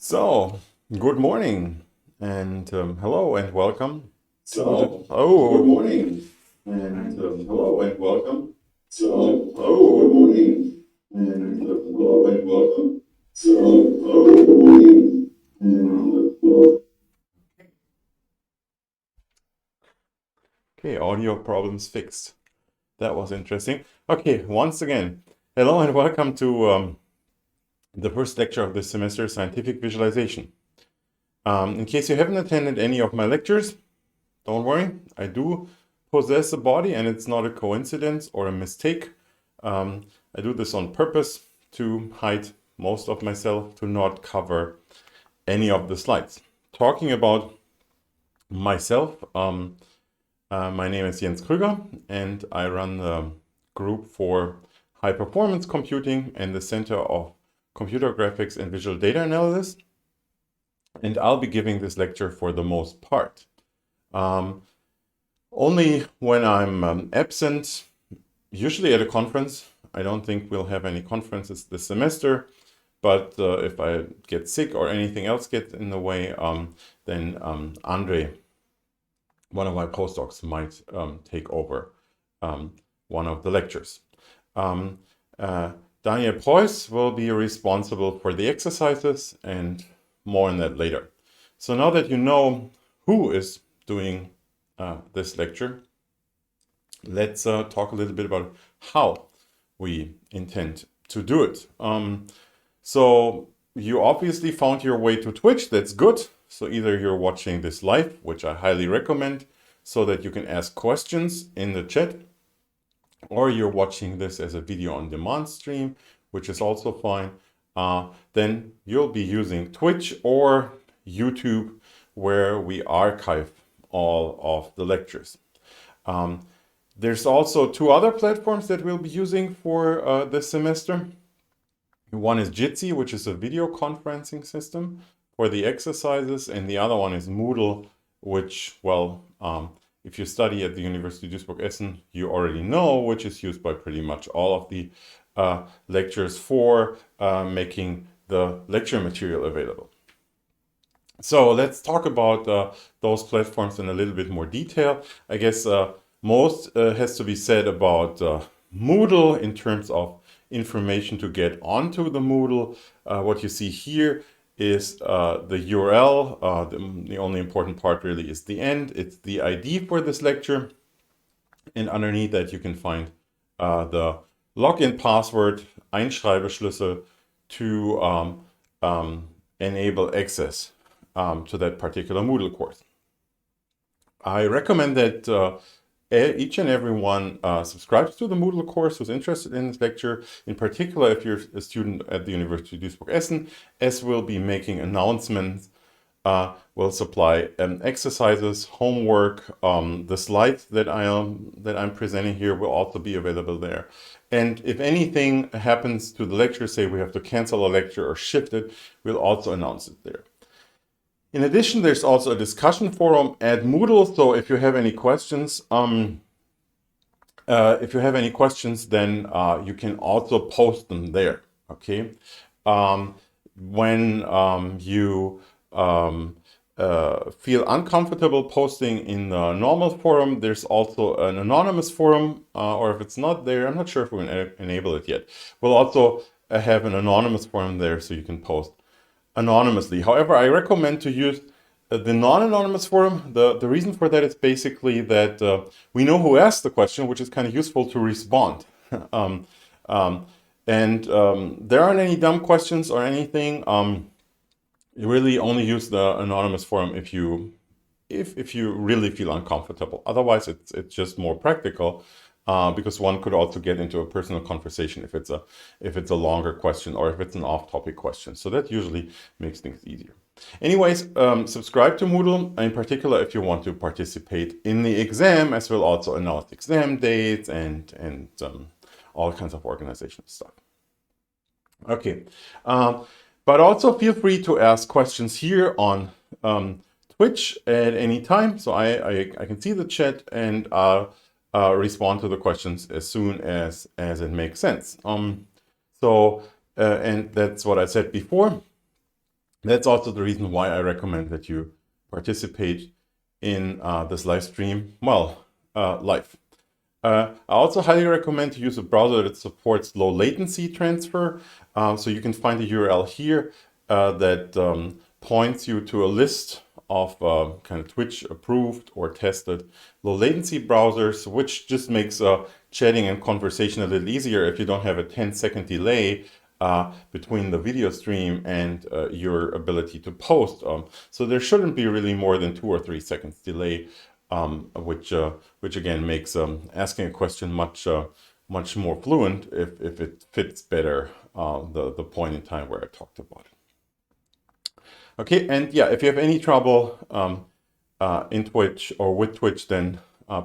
So, good morning and hello and welcome. Good morning and hello and welcome. Good morning and hello and welcome. Good morning and hello. Okay, audio problems fixed. That was interesting. Okay, once again, hello and welcome to the first lecture of this semester, Scientific Visualization. In case you haven't attended any of my lectures, don't worry, I do possess a body and it's not a coincidence or a mistake. I do this on purpose to hide most of myself, to not cover any of the slides. Talking about myself, my name is Jens Krüger and I run the group for high performance computing and the Center of Computer Graphics and Visual Data Analysis. And I'll be giving this lecture for the most part. Only when I'm absent, usually at a conference. I don't think we'll have any conferences this semester, but if I get sick or anything else gets in the way, then Andre, one of my postdocs, might take over one of the lectures. Daniel Preuss will be responsible for the exercises and more on that later. So now that you know who is doing this lecture, let's talk a little bit about how we intend to do it. So you obviously found your way to Twitch. That's good. So either you're watching this live, which I highly recommend, so that you can ask questions in the chat, or you're watching this as a video on demand stream, which is also fine. Then you'll be using Twitch or YouTube, where we archive all of the lectures. There's also two other platforms that we'll be using for this semester. One is Jitsi, which is a video conferencing system for the exercises, and the other one is Moodle, which, well, if you study at the University of Duisburg-Essen, you already know, which is used by pretty much all of the lectures for making the lecture material available. So let's talk about those platforms in a little bit more detail. I guess most has to be said about Moodle in terms of information to get onto the Moodle. What you see here is the URL. The only important part really is the end. It's the ID for this lecture. And underneath that you can find the login password, Einschreibeschlüssel, to enable access to that particular Moodle course. I recommend that each and every one subscribes to the Moodle course who's interested in this lecture, in particular if you're a student at the University of Duisburg-Essen, as we'll be making announcements. We'll supply exercises, homework, the slides that I'm presenting here will also be available there. And if anything happens to the lecture, say we have to cancel a lecture or shift it, we'll also announce it there. In addition, there's also a discussion forum at Moodle. So if you have any questions, then you can also post them there. Okay. When you feel uncomfortable posting in the normal forum, there's also an anonymous forum, or if it's not there, I'm not sure if we can enable it yet. We'll also have an anonymous forum there so you can post anonymously. However, I recommend to use the non-anonymous forum. The reason for that is basically that we know who asked the question, which is kind of useful to respond. There aren't any dumb questions or anything. You really only use the anonymous forum if you really feel uncomfortable. Otherwise, it's just more practical. Because one could also get into a personal conversation if it's a longer question or if it's an off-topic question. So that usually makes things easier. Anyways, subscribe to Moodle, in particular if you want to participate in the exam, as we'll also announce exam dates and all kinds of organizational stuff. Okay, but also feel free to ask questions here on Twitch at any time. So I can see the chat and respond to the questions as soon as it makes sense. And that's what I said before. That's also the reason why I recommend that you participate in this live stream, well, live. I also highly recommend to use a browser that supports low latency transfer. So you can find a URL here that points you to a list of kind of Twitch approved or tested low latency browsers, which just makes chatting and conversation a little easier if you don't have a 10-second delay between the video stream and your ability to post. So there shouldn't be really more than 2 or 3 seconds delay, which again makes asking a question much more fluent if it fits better the point in time where I talked about it. Okay, and yeah, if you have any trouble in Twitch or with Twitch, then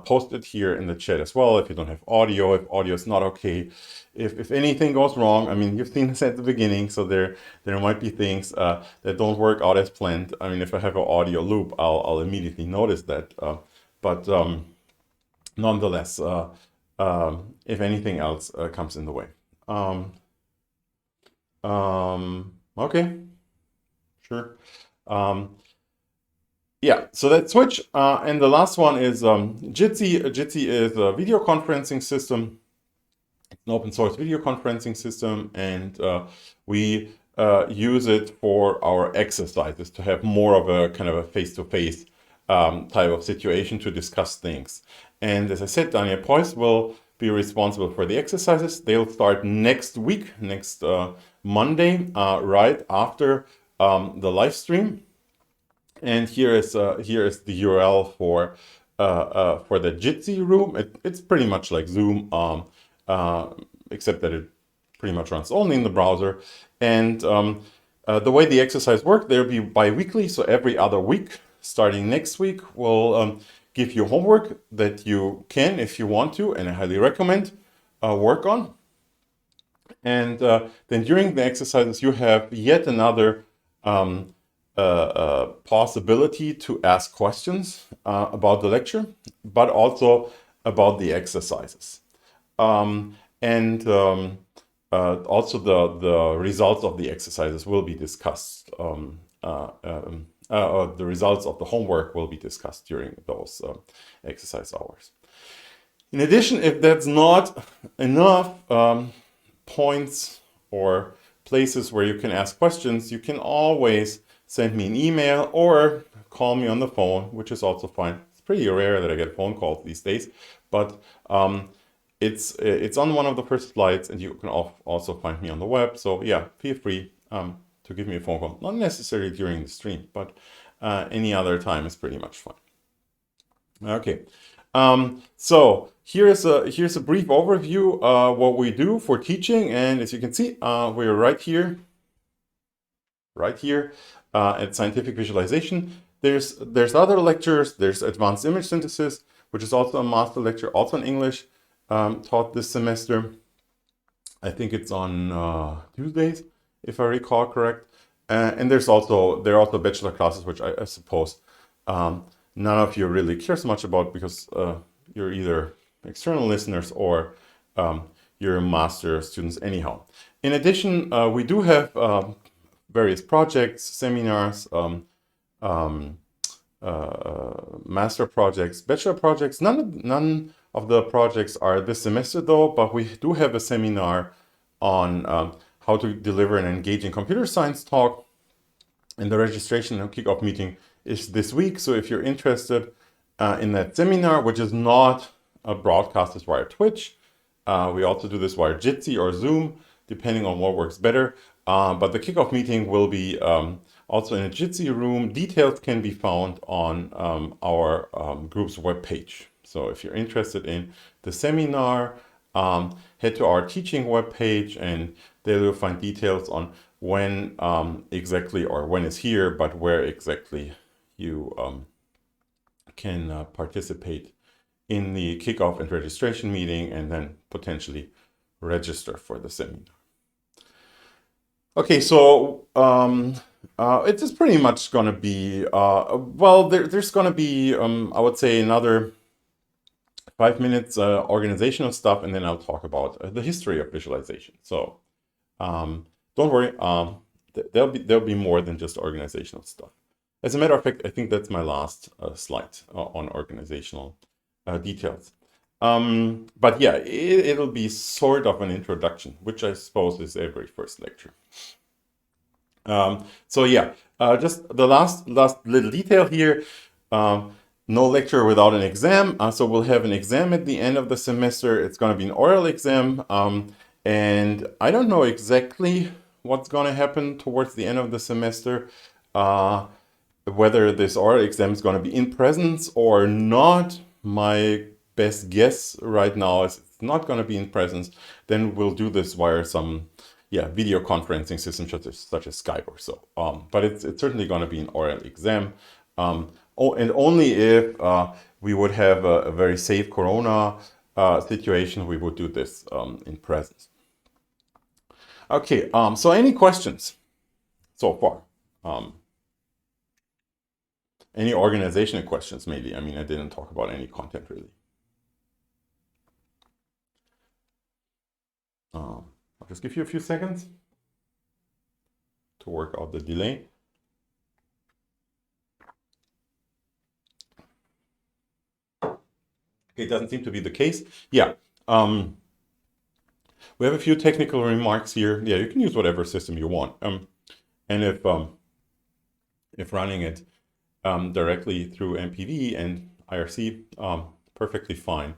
post it here in the chat as well. If you don't have audio, if audio is not okay, if anything goes wrong, I mean, you've seen this at the beginning, so there might be things that don't work out as planned. I mean, if I have an audio loop, I'll immediately notice that. But nonetheless, if anything else comes in the way. Okay, sure. Yeah, so that's Twitch. And the last one is Jitsi. Jitsi is a video conferencing system. It's an open source video conferencing system, and we use it for our exercises to have more of a kind of a face-to-face type of situation to discuss things. And as I said, Daniel Preuss will be responsible for the exercises. They'll start next week, next Monday, right after the live stream. And here is the URL for the Jitsi room. It's pretty much like Zoom, except that it pretty much runs only in the browser. And the way the exercise works, they'll be bi-weekly, so every other week. Starting next week, we'll give you homework that you can, if you want to, and I highly recommend, work on. And then during the exercises, you have yet another possibility to ask questions about the lecture, but also about the exercises. And also the results of the exercises will be discussed. The results of the homework will be discussed during those exercise hours. In addition, if that's not enough points or places where you can ask questions, you can always send me an email or call me on the phone, which is also fine. It's pretty rare that I get phone calls these days, but it's on one of the first slides, and you can also find me on the web. So yeah, feel free to give me a phone call. Not necessarily during the stream, but any other time is pretty much fine. Okay, so here's a brief overview what we do for teaching, and as you can see, we're right here at Scientific Visualization. There's other lectures. There's Advanced Image Synthesis, which is also a master lecture, also in English, taught this semester. I think it's on Tuesdays, if I recall correct. And there are also bachelor classes, which I suppose none of you really care so much about, because you're either external listeners or you're master students anyhow. In addition, we do have various projects, seminars, master projects, bachelor projects. None of the projects are this semester though, but we do have a seminar on how to deliver an engaging computer science talk, and the registration and kickoff meeting is this week. So if you're interested in that seminar, which is not broadcasted via Twitch, we also do this via Jitsi or Zoom, depending on what works better. But the kickoff meeting will be also in a Jitsi room. Details can be found on our group's webpage. So if you're interested in the seminar, head to our teaching webpage, and there you'll find details on when exactly, or when it's here, but where exactly you can participate in the kickoff and registration meeting, and then potentially register for the seminar. Okay, so it is pretty much going to be, well, there's going to be, I would say, another 5 minutes organizational stuff, and then I'll talk about the history of visualization. So don't worry, there'll be more than just organizational stuff. As a matter of fact, I think that's my last slide on organizational details. But yeah, it'll be sort of an introduction, which I suppose is every first lecture. So yeah, just the last little detail here. No lecture without an exam. So we'll have an exam at the end of the semester. It's going to be an oral exam. And I don't know exactly what's going to happen towards the end of the semester. Whether this oral exam is going to be in presence or not. My best guess right now is it's not going to be in presence. Then we'll do this via some video conferencing systems such as Skype or so. But it's certainly going to be an oral exam. And only if we would have a very safe corona situation, we would do this in presence. Okay, so any questions so far? Any organizational questions maybe? I mean, I didn't talk about any content really. I'll just give you a few seconds to work out the delay. Okay, it doesn't seem to be the case. Yeah. We have a few technical remarks here. Yeah, you can use whatever system you want. And if running it directly through MPV and IRC, perfectly fine.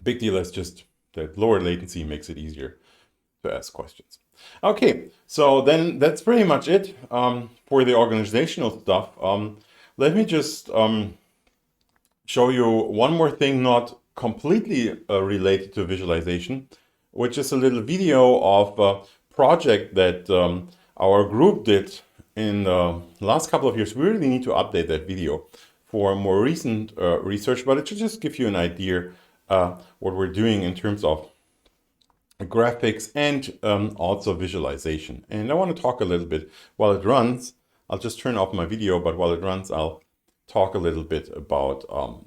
Big deal is just that lower latency makes it easier to ask questions. Okay, so then that's pretty much it for the organizational stuff. Let me just show you one more thing, not completely related to visualization, which is a little video of a project that our group did in the last couple of years. We really need to update that video for more recent research, but it should just give you an idea what we're doing in terms of graphics and also visualization. And I want to talk a little bit while it runs. I'll just turn off my video, but while it runs, I'll talk a little bit about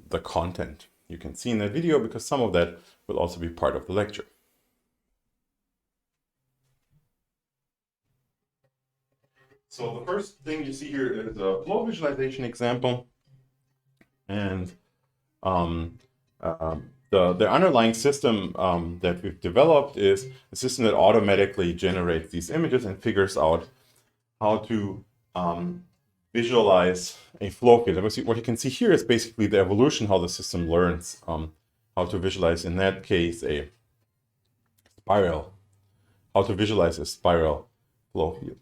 the content you can see in that video, because some of that will also be part of the lecture. So the first thing you see here is a flow visualization example. And the underlying system that we've developed is a system that automatically generates these images and figures out how to visualize a flow field. What you can see here is basically the evolution, how the system learns how to visualize, in that case, a spiral, how to visualize a spiral flow field.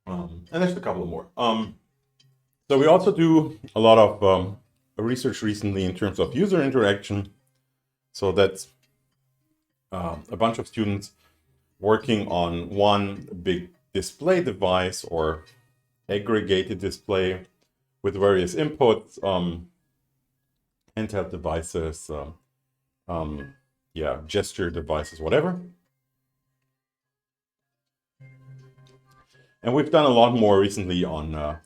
And there's a couple more. So we also do a lot of research recently in terms of user interaction. So that's a bunch of students working on one big display device or aggregated display with various inputs, handheld devices, gesture devices, whatever. And we've done a lot more recently on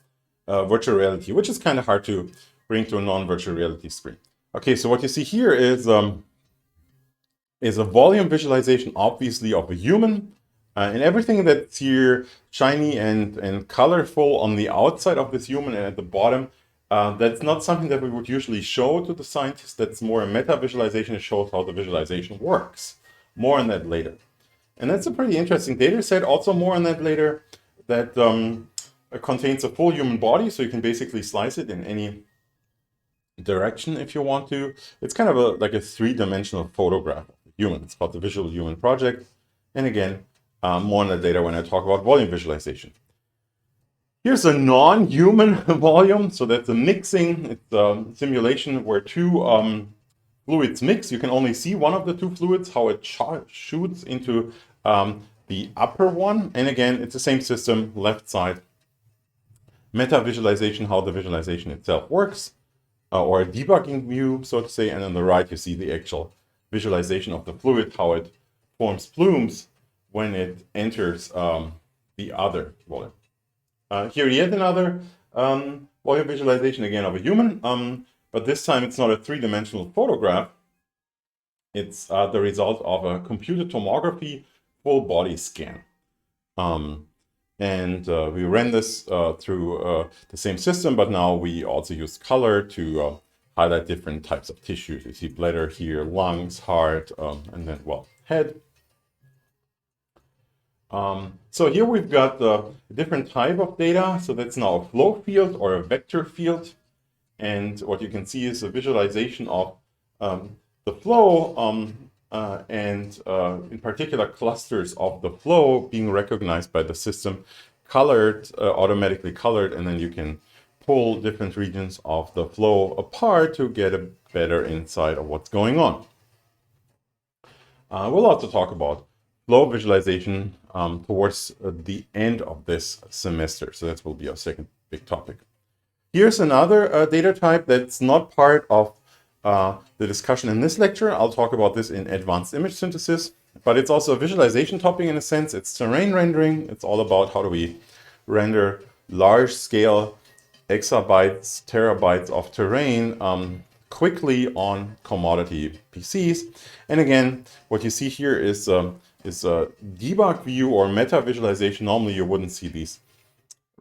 virtual reality, which is kind of hard to bring to a non-virtual reality screen. Okay, so what you see here is a volume visualization, obviously, of a human. And everything that's here shiny and colorful on the outside of this human and at the bottom, that's not something that we would usually show to the scientists. That's more a meta visualization. It shows how the visualization works. More on that later. And that's a pretty interesting data set. Also more on that later, that contains a full human body. So you can basically slice it in any direction if you want to. It's kind of like a three-dimensional photograph of the human. It's called the Visual Human Project. And again, more on that later when I talk about volume visualization. Here's a non-human volume. So that's a mixing. It's a simulation where two fluids mix. You can only see one of the two fluids, how it shoots into the upper one. And again, it's the same system, left side. Meta visualization, how the visualization itself works, or a debugging view, so to say. And on the right, you see the actual visualization of the fluid, how it forms plumes when it enters the other volume. Here yet another volume visualization, again, of a human, but this time it's not a three-dimensional photograph. It's the result of a computed tomography full body scan. We ran this through the same system, but now we also use color to highlight different types of tissues. You see bladder here, lungs, heart, and then, well, head. So here we've got a different type of data. So that's now a flow field or a vector field. And what you can see is a visualization of the flow in particular clusters of the flow being recognized by the system, colored, automatically colored, and then you can pull different regions of the flow apart to get a better insight of what's going on. We'll also talk about flow visualization towards the end of this semester. So that will be our second big topic. Here's another data type that's not part of the discussion in this lecture. I'll talk about this in advanced image synthesis, but it's also a visualization topic in a sense. It's terrain rendering. It's all about how do we render large scale exabytes, terabytes of terrain quickly on commodity PCs. And again, what you see here is a debug view or meta visualization. Normally you wouldn't see these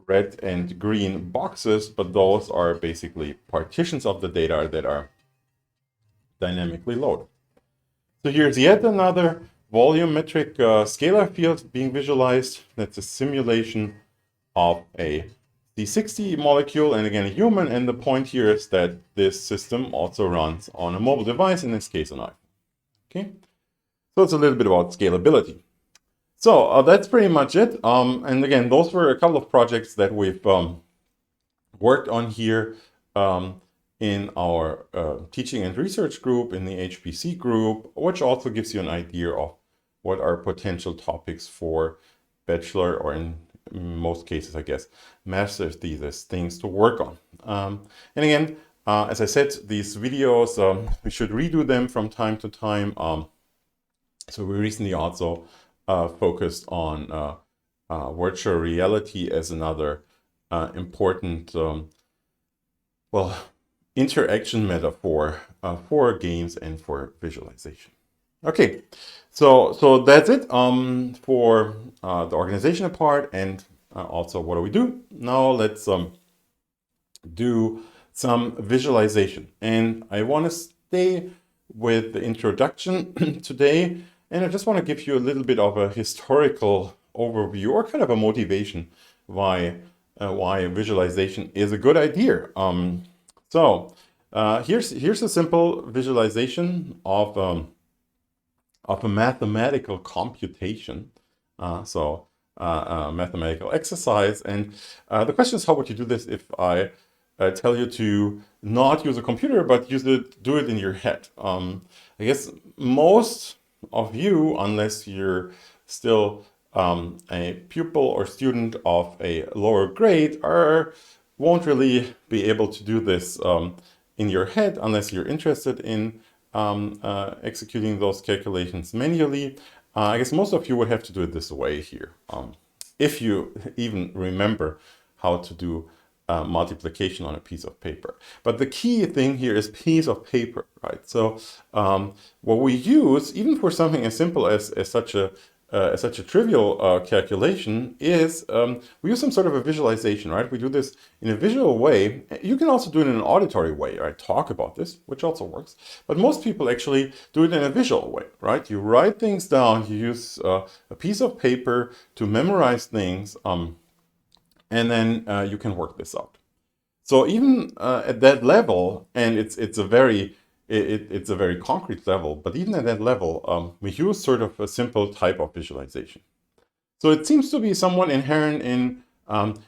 red and green boxes, but those are basically partitions of the data that are dynamically loaded. So here's yet another volumetric scalar field being visualized. That's a simulation of a C60 molecule, and again a human, and the point here is that this system also runs on a mobile device, in this case an iPhone. Okay, so it's a little bit about scalability. So that's pretty much it. And again, those were a couple of projects that we've worked on here in our teaching and research group, in the HPC group, which also gives you an idea of what are potential topics for bachelor, or in most cases, I guess, master's thesis things to work on. And again, as I said, these videos, we should redo them from time to time. So we recently also focused on virtual reality as another important, interaction metaphor for games and for visualization. Okay, so that's it for the organizational part, and also what do we do? Now let's do some visualization. And I want to stay with the introduction today, and I just want to give you a little bit of a historical overview, or kind of a motivation why visualization is a good idea. Here's a simple visualization of a mathematical computation. Mathematical exercise. And the question is, how would you do this if I tell you to not use a computer, but do it in your head? I guess most of you, unless you're still a pupil or student of a lower grade, won't really be able to do this in your head unless you're interested in executing those calculations manually. I guess most of you would have to do it this way here, if you even remember how to do multiplication on a piece of paper. But the key thing here is piece of paper, right? So what we use, even for something as simple as such a trivial calculation, is we use some sort of a visualization, right? We do this in a visual way. You can also do it in an auditory way, right? Talk about this, which also works. But most people actually do it in a visual way, right? You write things down, you use a piece of paper to memorize things, and then you can work this out. So even at that level, and it's a very concrete level, but even at that level, we use sort of a simple type of visualization. So it seems to be somewhat inherent in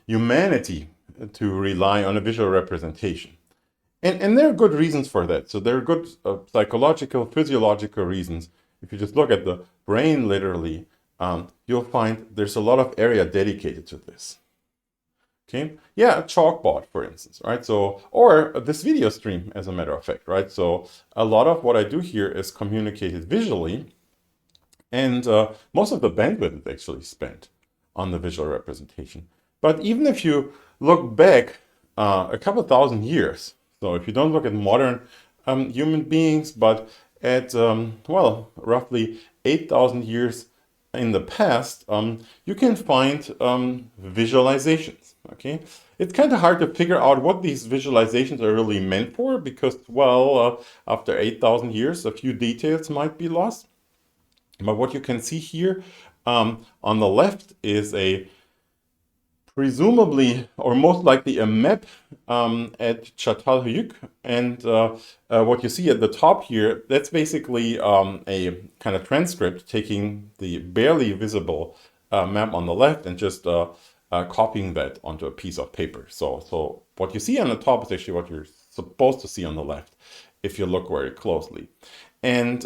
humanity to rely on a visual representation. And there are good reasons for that. So there are good psychological, physiological reasons. If you just look at the brain literally, you'll find there's a lot of area dedicated to this. Okay, yeah, a chalkboard, for instance, right? So, or this video stream, as a matter of fact, right? So a lot of what I do here is communicated visually, and most of the bandwidth is actually spent on the visual representation. But even if you look back a couple thousand years, so if you don't look at modern human beings, but at, well, roughly 8,000 years in the past, you can find visualizations, okay? It's kind of hard to figure out what these visualizations are really meant for because, well, after 8,000 years, a few details might be lost. But what you can see here on the left is a presumably or most likely a map at Çatalhöyük, and what you see at the top here, that's basically a kind of transcript taking the barely visible map on the left and just copying that onto a piece of paper. So what you see on the top is actually what you're supposed to see on the left if you look very closely. And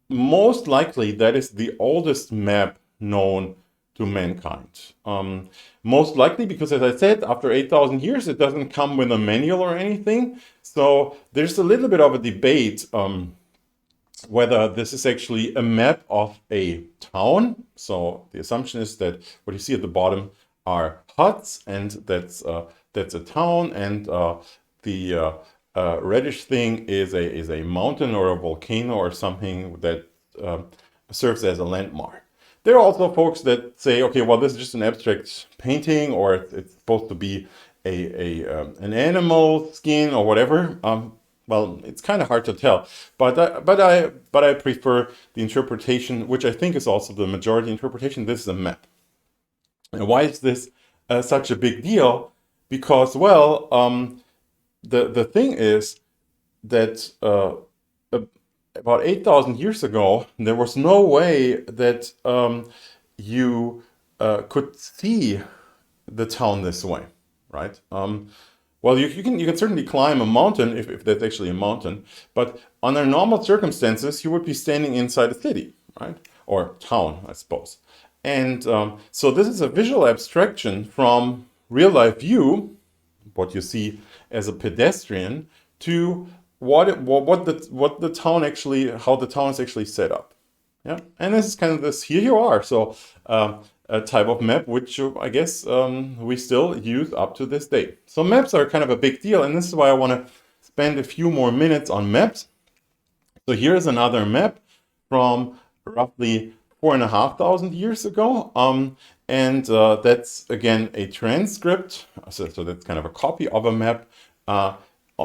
most likely that is the oldest map known to mankind. Most likely because, as I said, after 8,000 years, it doesn't come with a manual or anything. So there's a little bit of a debate whether this is actually a map of a town. So the assumption is that what you see at the bottom are huts, and that's a town, and the reddish thing is a mountain or a volcano or something that serves as a landmark. There are also folks that say, okay, well, this is just an abstract painting, or it's supposed to be an animal skin or whatever. Well, it's kind of hard to tell, but I prefer the interpretation, which I think is also the majority interpretation. This is a map. And why is this such a big deal? Because, well, the thing is that about 8,000 years ago, there was no way that you could see the town this way, right? Well, you can certainly climb a mountain if that's actually a mountain, but under normal circumstances, you would be standing inside a city, right? Or town, I suppose. And so this is a visual abstraction from real life view, what you see as a pedestrian, to what the town actually, how the town is actually set up. Yeah, and this is kind of this. Here you are. So a type of map which I guess we still use up to this day. So maps are kind of a big deal, and this is why I want to spend a few more minutes on maps. So here's another map from roughly 4,500 years ago. And that's again a transcript. So that's kind of a copy of a map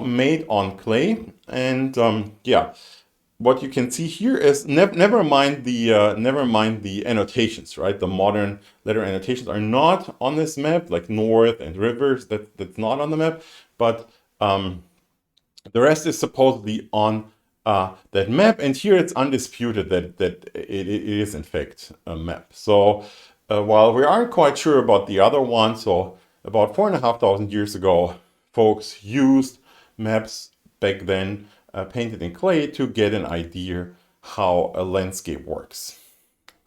made on clay. And yeah, what you can see here is never mind the annotations, right? The modern letter annotations are not on this map, like north and rivers. That's not on the map, but the rest is supposedly on that map. And here it's undisputed that it is in fact a map. So while we aren't quite sure about the other one, so about 4,500 years ago, folks used maps back then painted in clay to get an idea how a landscape works.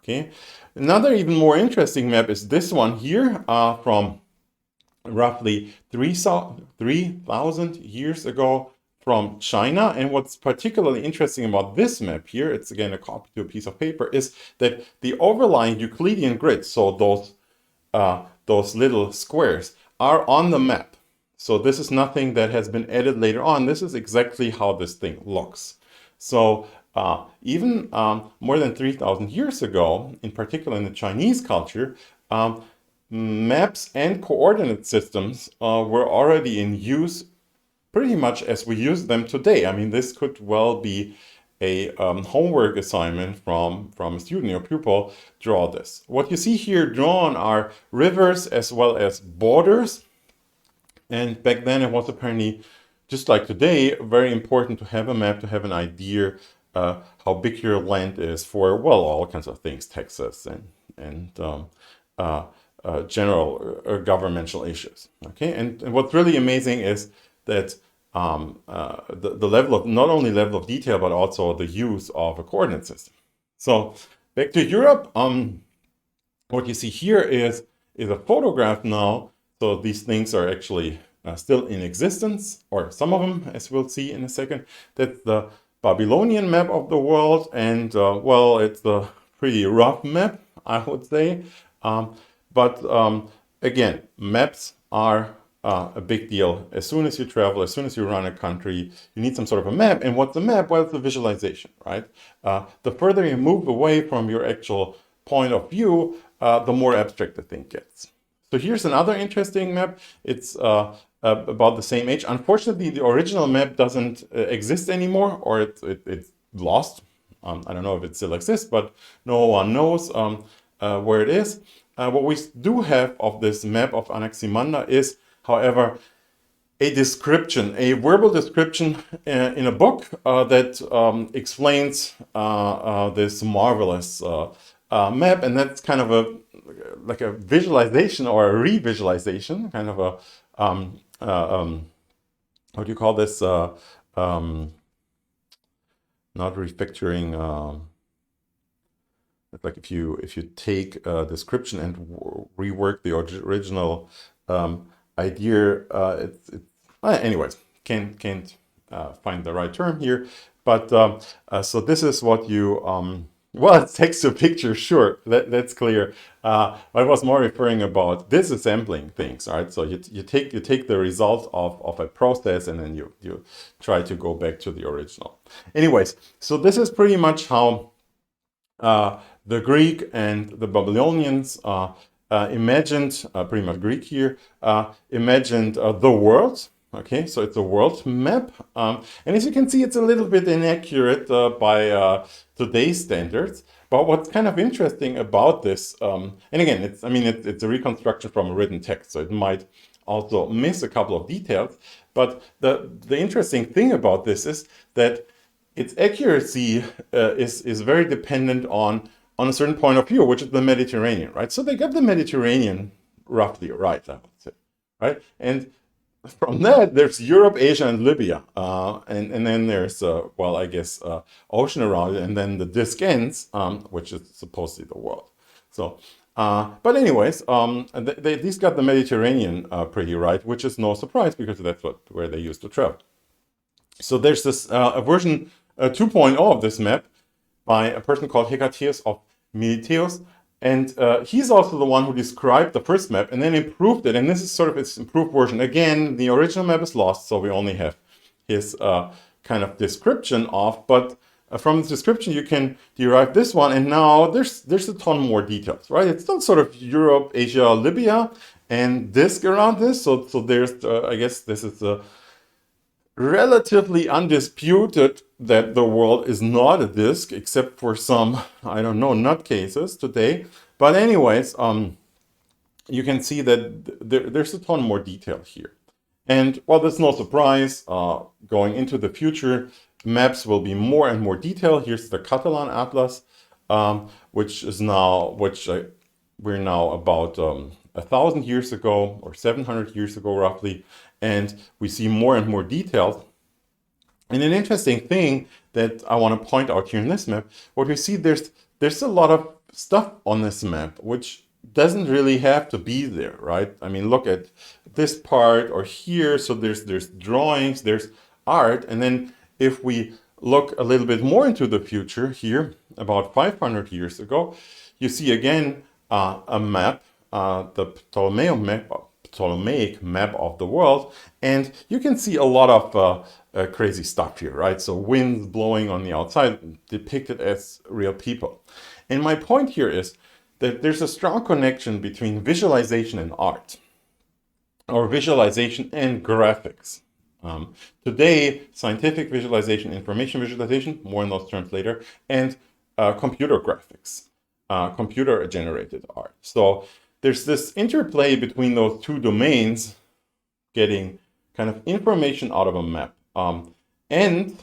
Okay, another even more interesting map is this one here from roughly 3,000 years ago from China. And what's particularly interesting about this map here, it's again a copy to a piece of paper, is that the overlying Euclidean grids, so those little squares, are on the map. So this is nothing that has been added later on. This is exactly how this thing looks. So even more than 3,000 years ago, in particular in the Chinese culture, maps and coordinate systems were already in use pretty much as we use them today. I mean, this could well be a homework assignment from a student or pupil. Draw this. What you see here drawn are rivers as well as borders. And back then it was apparently, just like today, very important to have a map, to have an idea how big your land is for, well, all kinds of things, taxes and general governmental issues. Okay, and what's really amazing is that the level of, not only level of detail, but also the use of a coordinate system. So back to Europe, what you see here is a photograph now. So these things are actually still in existence, or some of them, as we'll see in a second. That's the Babylonian map of the world, and well, it's a pretty rough map, I would say. But again, maps are a big deal. As soon as you travel, as soon as you run a country, you need some sort of a map. And what's a map? Well, it's a visualization, right? The further you move away from your actual point of view, the more abstract the thing gets. So here's another interesting map. It's about the same age. Unfortunately, the original map doesn't exist anymore, or it's lost. I don't know if it still exists, but no one knows where it is. What we do have of this map of Anaximander is, however, a description, a verbal description in a book that explains this marvelous map, and that's kind of like a visualization or a revisualization, kind of a what do you call this? Not refactoring. Like if you take a description and rework the original idea, anyways, can't find the right term here. But so this is what you well, it's text to picture, sure, that's clear. I was more referring about disassembling things, right? So you take the result of a process, and then you try to go back to the original. Anyways, so this is pretty much how the Greek and the Babylonians imagined, pretty much Greek here, imagined the world. Okay, so it's a world map. And as you can see, it's a little bit inaccurate by today's standards. But what's kind of interesting about this, and again, it's a reconstruction from a written text, so it might also miss a couple of details. But the interesting thing about this is that its accuracy is very dependent on a certain point of view, which is the Mediterranean, right? So they got the Mediterranean roughly right, I would say, right? And from that, there's Europe, Asia, and Libya, and then there's well, I guess ocean around it, and then the disc ends, which is supposedly the world. So, but anyways, these got the Mediterranean pretty right, which is no surprise because that's where they used to travel. So there's this version 2.0 of this map by a person called Hecataeus of Miletus, and he's also the one who described the first map and then improved it. And this is sort of its improved version. Again, the original map is lost, so we only have his kind of description of. But from this description, you can derive this one. And now there's a ton more details, right? It's still sort of Europe, Asia, Libya, and disk around this. So there's, I guess this is relatively undisputed that the world is not a disk, except for some, I don't know, nutcases today. But anyways, you can see that there's a ton more detail here. And while there's no surprise, going into the future, maps will be more and more detailed. Here's the Catalan Atlas, which we're now about 1,000 years ago or 700 years ago roughly, and we see more and more details. And an interesting thing that I want to point out here in this map, what we see, there's a lot of stuff on this map which doesn't really have to be there, right? I mean, look at this part or here. So there's drawings, there's art, and then if we look a little bit more into the future here, about 500 years ago, you see again a map, the Ptolemaic map of the world, and you can see a lot of crazy stuff here, right? So winds blowing on the outside depicted as real people. And my point here is that there's a strong connection between visualization and art, or visualization and graphics. Today, scientific visualization, information visualization, more in those terms later, and computer graphics, computer-generated art. So there's this interplay between those two domains, getting kind of information out of a map and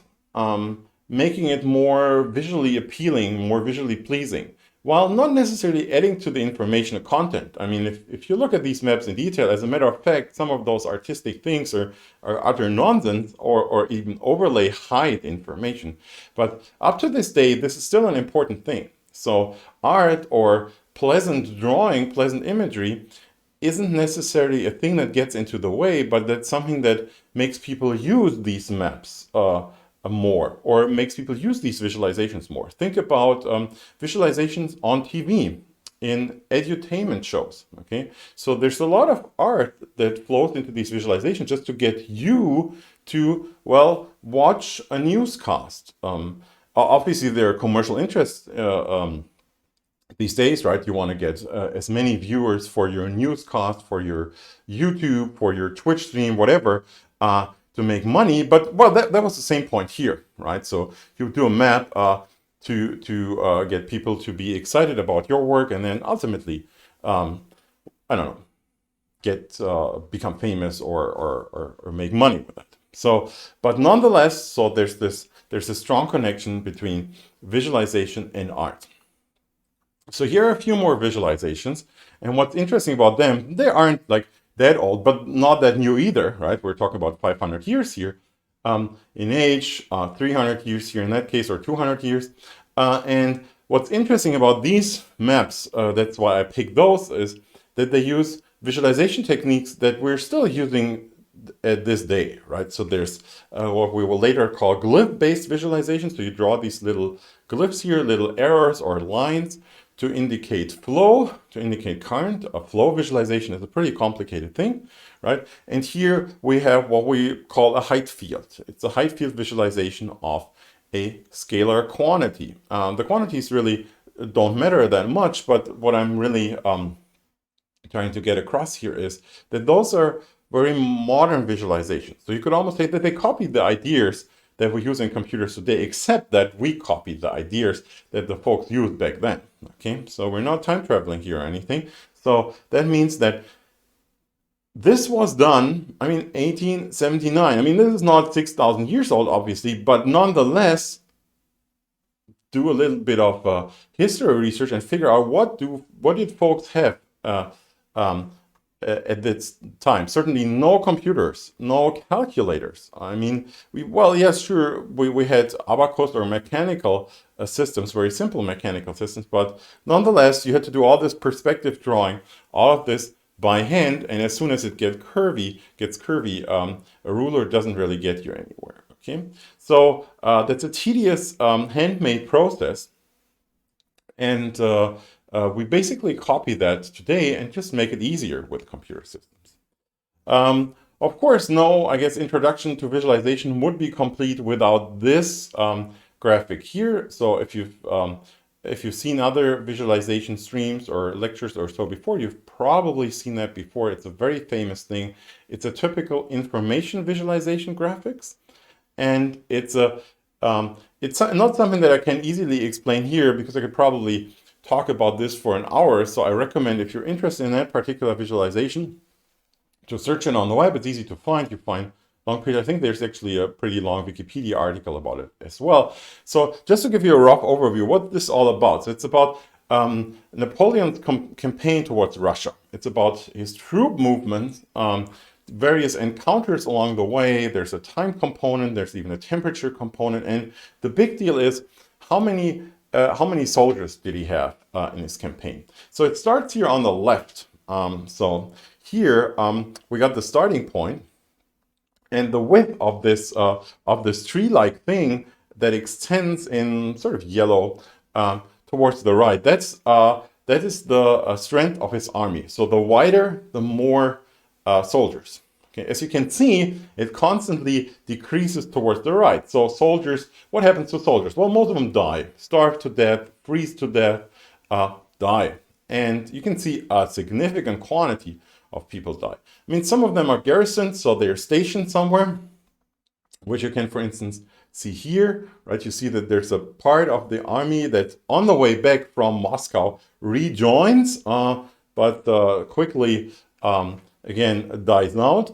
making it more visually appealing, more visually pleasing, while not necessarily adding to the information content. I mean, if you look at these maps in detail, as a matter of fact, some of those artistic things are utter nonsense or even overlay hide information. But up to this day, this is still an important thing. So art or pleasant drawing, pleasant imagery isn't necessarily a thing that gets into the way, but that's something that makes people use these maps more, or makes people use these visualizations more. Think about visualizations on TV. in edutainment shows. Okay, so there's a lot of art that flows into these visualizations just to get you to, well, watch a newscast. Obviously, there are commercial interests these days, right? You want to get as many viewers for your newscast, for your YouTube, for your Twitch stream, whatever, to make money. But well, that was the same point here, right? So you do a map to get people to be excited about your work, and then ultimately, I don't know, get become famous or make money with it. So, but nonetheless, so there's a strong connection between visualization and art. So here are a few more visualizations, and what's interesting about them, they aren't like that old, but not that new either, right? We're talking about 500 years here in age, 300 years here in that case, or 200 years. And what's interesting about these maps, that's why I picked those, is that they use visualization techniques that we're still using at this day, right? So there's what we will later call glyph-based visualization. So you draw these little glyphs here, little arrows or lines to indicate flow, to indicate current. A flow visualization is a pretty complicated thing, right? And here we have what we call a height field. It's a height field visualization of a scalar quantity. The quantities really don't matter that much, but what I'm really trying to get across here is that those are very modern visualizations. So you could almost say that they copied the ideas that we use in computers today, except that we copied the ideas that the folks used back then. Okay, so we're not time traveling here or anything. So that means that this was done, 1879. I mean, this is not 6,000 years old, obviously, but nonetheless, do a little bit of history research and figure out what did folks have at this time. Certainly no computers, no calculators. I mean, we had abacus or mechanical systems, very simple mechanical systems, but nonetheless, you had to do all this perspective drawing, all of this by hand, and as soon as it gets curvy, a ruler doesn't really get you anywhere. Okay, so that's a tedious handmade process, and we basically copy that today and just make it easier with computer systems. Of course, no, I guess introduction to visualization would be complete without this graphic here. So if you've seen other visualization streams or lectures or so before, you've probably seen that before. It's a very famous thing. It's a typical information visualization graphics, and it's not something that I can easily explain here because I could probably talk about this for an hour. So I recommend, if you're interested in that particular visualization, to search it on the web. It's easy to find. You find long period. I think there's actually a pretty long Wikipedia article about it as well. So just to give you a rough overview, what this is all about. So it's about Napoleon's campaign towards Russia. It's about his troop movement, various encounters along the way. There's a time component. There's even a temperature component. And the big deal is how many soldiers did he have in his campaign? So it starts here on the left. So here we got the starting point, and the width of this tree-like thing that extends in sort of yellow towards the right. That is the strength of his army. So the wider, the more soldiers. Okay, as you can see, it constantly decreases towards the right. So soldiers, what happens to soldiers? Well, most of them die, starve to death, freeze to death, die. And you can see a significant quantity of people die. I mean, some of them are garrisoned, so they're stationed somewhere, which you can, for instance, see here, right? You see that there's a part of the army that on the way back from Moscow rejoins, but quickly again dies out.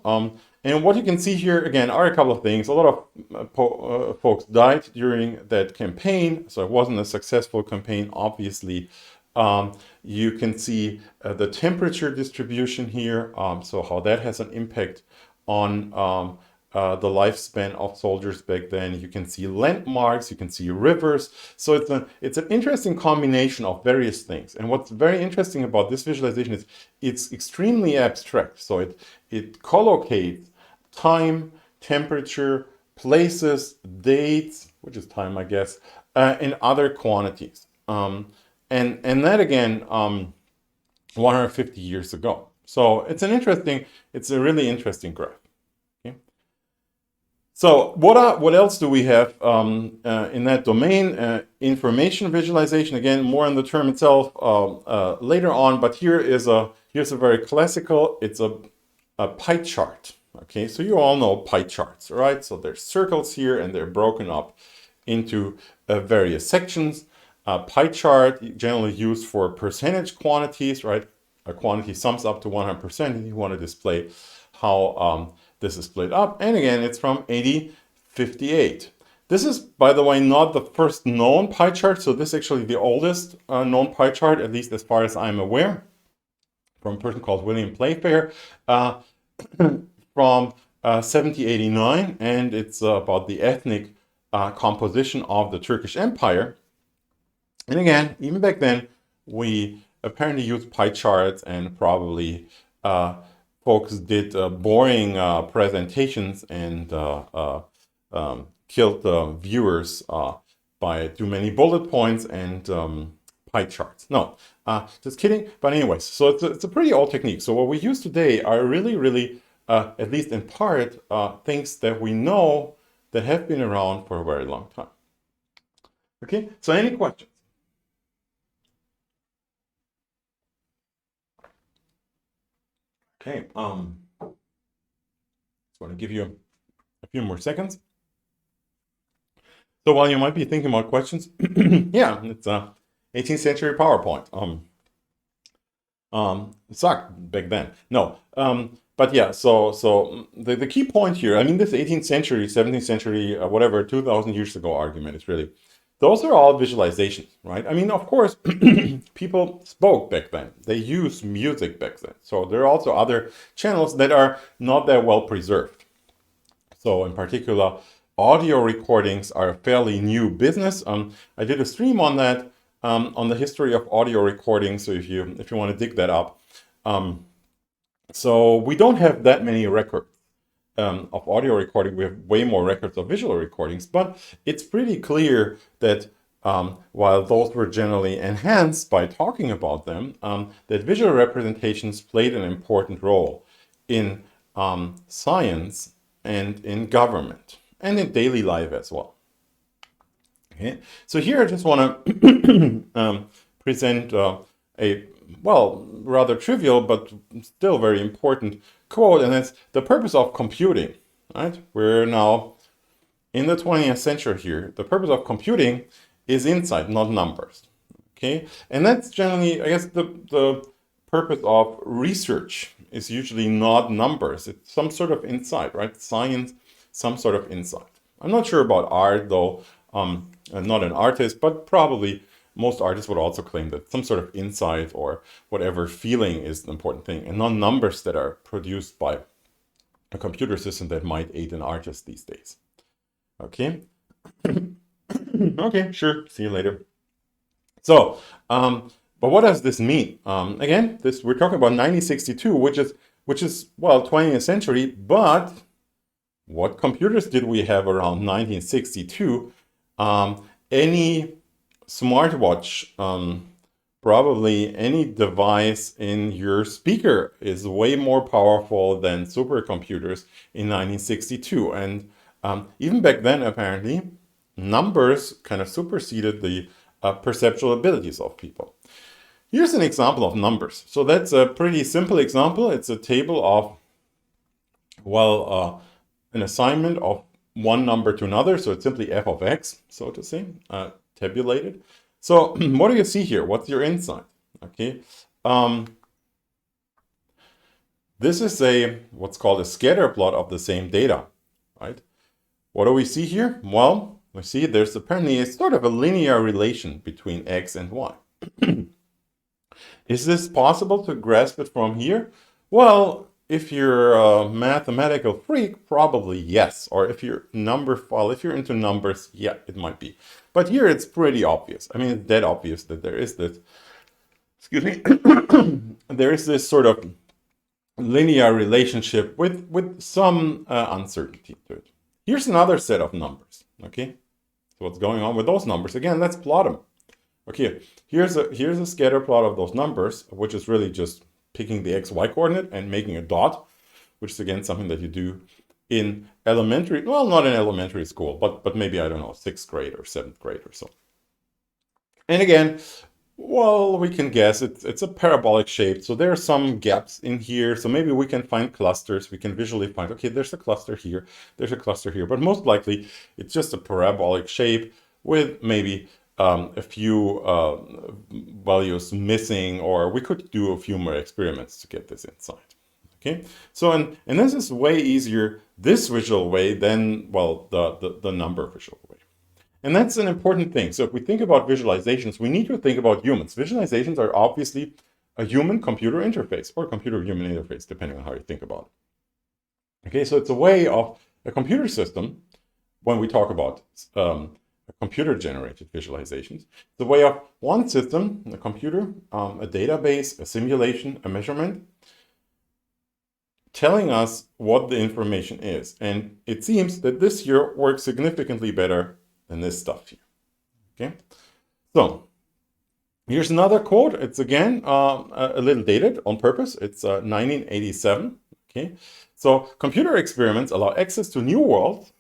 And what you can see here again are a couple of things. A lot of folks died during that campaign, so it wasn't a successful campaign, obviously. You can see the temperature distribution here, so how that has an impact on the lifespan of soldiers back then. You can see landmarks, you can see rivers. So it's an interesting combination of various things. And what's very interesting about this visualization is it's extremely abstract. So it collocates time, temperature, places, dates, which is time, I guess, and other quantities. And that again 150 years ago. So it's a really interesting graph. Okay. So what else do we have in that domain? Information visualization, again, more on the term itself later on, but here's a very classical, it's a pie chart. Okay, so you all know pie charts, right? So there's circles here and they're broken up into various sections. A pie chart generally used for percentage quantities, right? A quantity sums up to 100% and you want to display how this is split up. And again, it's from 1858. This is, by the way, not the first known pie chart. So this is actually the oldest known pie chart, at least as far as I'm aware, from a person called William Playfair. From 1789, and it's about the ethnic composition of the Turkish Empire. And again, even back then, we apparently used pie charts, and probably folks did boring presentations and killed viewers by too many bullet points and pie charts. No, just kidding. But anyways, so it's a pretty old technique. So what we use today are really at least in part, things that we know that have been around for a very long time. Okay, so any questions? Okay, just want to give you a few more seconds. So while you might be thinking about questions, yeah, it's 18th century PowerPoint. It sucked back then. No, but yeah, so the key point here, I mean, this 18th century, 17th century, whatever, 2000 years ago argument is really, those are all visualizations, right? I mean, of course, people spoke back then. They used music back then. So there are also other channels that are not that well preserved. So in particular, audio recordings are a fairly new business. I did a stream on that, on the history of audio recordings. So if you want to dig that up. So we don't have that many records of audio recording. We have way more records of visual recordings, but it's pretty clear that while those were generally enhanced by talking about them, that visual representations played an important role in science and in government and in daily life as well. Okay, so here I just want to present a rather trivial, but still very important quote, and it's the purpose of computing, right? We're now in the 20th century here. The purpose of computing is insight, not numbers, okay? And that's generally, I guess, the purpose of research is usually not numbers. It's some sort of insight, right? Science, some sort of insight. I'm not sure about art, though. I'm not an artist, but probably most artists would also claim that some sort of insight or whatever feeling is the important thing, and not numbers that are produced by a computer system that might aid an artist these days. Okay. Okay, sure. See you later. So, but what does this mean? Again, we're talking about 1962, which is 20th century. But what computers did we have around 1962? Any smartwatch, probably any device in your speaker is way more powerful than supercomputers in 1962. And even back then, apparently, numbers kind of superseded the perceptual abilities of people. Here's an example of numbers. So that's a pretty simple example. It's a table of, an assignment of one number to another. So it's simply f of x, so to say, tabulated. So what do you see here? What's your insight? Okay. This is what's called a scatter plot of the same data, right? What do we see here? Well, we see there's apparently a sort of a linear relation between x and y. Is this possible to grasp it from here? Well, if you're a mathematical freak, probably yes. Or if you're if you're into numbers, yeah, it might be. But here it's pretty obvious. I mean, it's dead obvious that there is this, excuse me, there is this sort of linear relationship with some uncertainty to it. Here's another set of numbers, okay? So what's going on with those numbers? Again, let's plot them. Okay, here's a scatter plot of those numbers, which is really just picking the XY coordinate and making a dot, which is again something that you do in elementary, well, not in elementary school, but maybe, I don't know, 6th grade or 7th grade or so. And again, well, we can guess it's a parabolic shape, so there are some gaps in here. So maybe we can find clusters. We can visually find, okay, there's a cluster here, there's a cluster here, but most likely it's just a parabolic shape with maybe a few values missing, or we could do a few more experiments to get this inside. Okay, so and this is way easier, this visual way, than, well, the number visual way. And that's an important thing. So if we think about visualizations, we need to think about humans. Visualizations are obviously a human-computer interface, or computer-human interface, depending on how you think about it. Okay, so it's a way of a computer system, when we talk about computer-generated visualizations, it's a way of one system, a computer, a database, a simulation, a measurement, telling us what the information is. And it seems that this here works significantly better than this stuff here. Okay, so here's another quote. It's again a little dated on purpose. It's 1987. Okay, so computer experiments allow access to new worlds.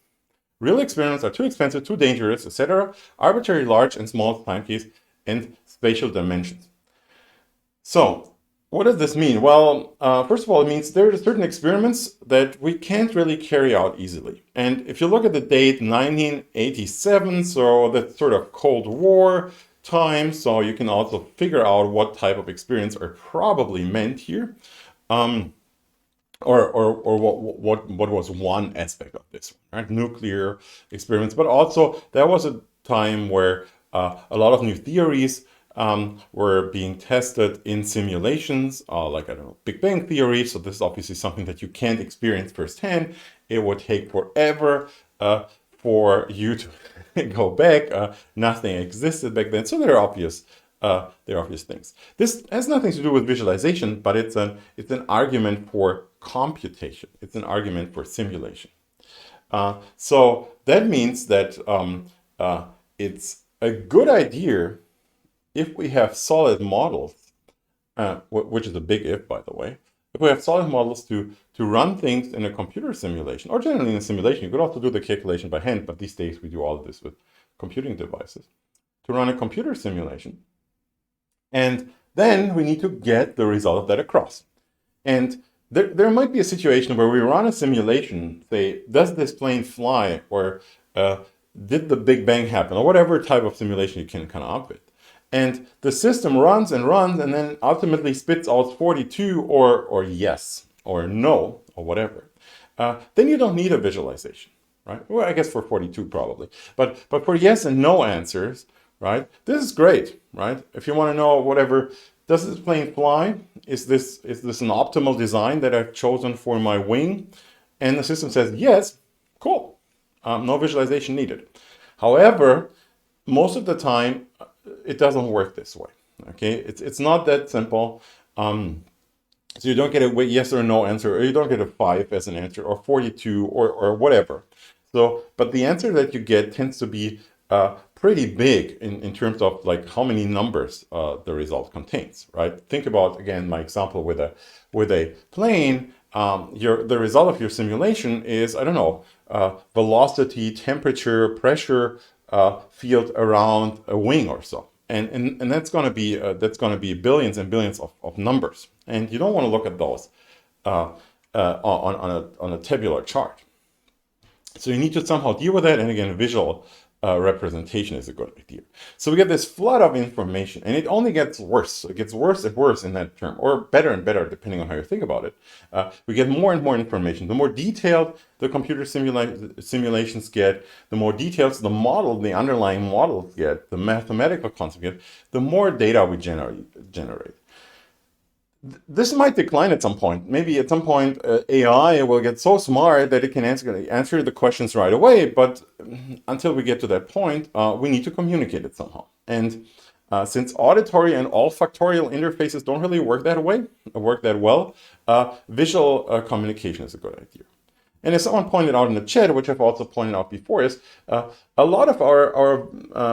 Real experiments are too expensive, too dangerous, etc. Arbitrary large and small time case and spatial dimensions. So what does this mean? Well, first of all, it means there are certain experiments that we can't really carry out easily. And if you look at the date 1987, so that's sort of Cold War time, so you can also figure out what type of experiments are probably meant here. Or what was one aspect of this, right? Nuclear experiments, but also there was a time where a lot of new theories were being tested in simulations, like, I don't know, Big Bang Theory. So this is obviously something that you can't experience firsthand. It would take forever for you to go back. Nothing existed back then. So there are obvious things. This has nothing to do with visualization, but it's an argument for computation. It's an argument for simulation. So that means that it's a good idea, if we have solid models, which is a big if, by the way, if we have solid models to run things in a computer simulation, or generally in a simulation, you could also do the calculation by hand, but these days we do all of this with computing devices, to run a computer simulation. And then we need to get the result of that across. And there might be a situation where we run a simulation, say, does this plane fly, or did the Big Bang happen, or whatever type of simulation you can come up with. And the system runs and runs, and then ultimately spits out 42 or yes, or no, or whatever. Then you don't need a visualization, right? Well, I guess for 42 probably. But for yes and no answers, right? This is great, right? If you want to know whatever, does this plane fly? Is this an optimal design that I've chosen for my wing? And the system says yes, cool. No visualization needed. However, most of the time, it doesn't work this way. Okay, it's not that simple. So you don't get a yes or no answer, or you don't get a 5 as an answer, or 42, or whatever. So, but the answer that you get tends to be pretty big in terms of like how many numbers the result contains, right? Think about, again, my example with a plane. The result of your simulation is, I don't know, velocity, temperature, pressure field around a wing or so, and that's going to be billions and billions of numbers, and you don't want to look at those on a tabular chart. So you need to somehow deal with that, and again, visual representation is a good idea. So we get this flood of information, and it only gets worse. So it gets worse and worse in that term, or better and better, depending on how you think about it. We get more and more information. The more detailed the computer simulations get, the more details the underlying models get, the mathematical concepts get, the more data we generate. This might decline at some point. Maybe at some point AI will get so smart that it can answer the questions right away, but until we get to that point, we need to communicate it somehow. And since auditory and olfactorial interfaces don't really work that well, visual communication is a good idea. And as someone pointed out in the chat, which I've also pointed out before, is a lot of our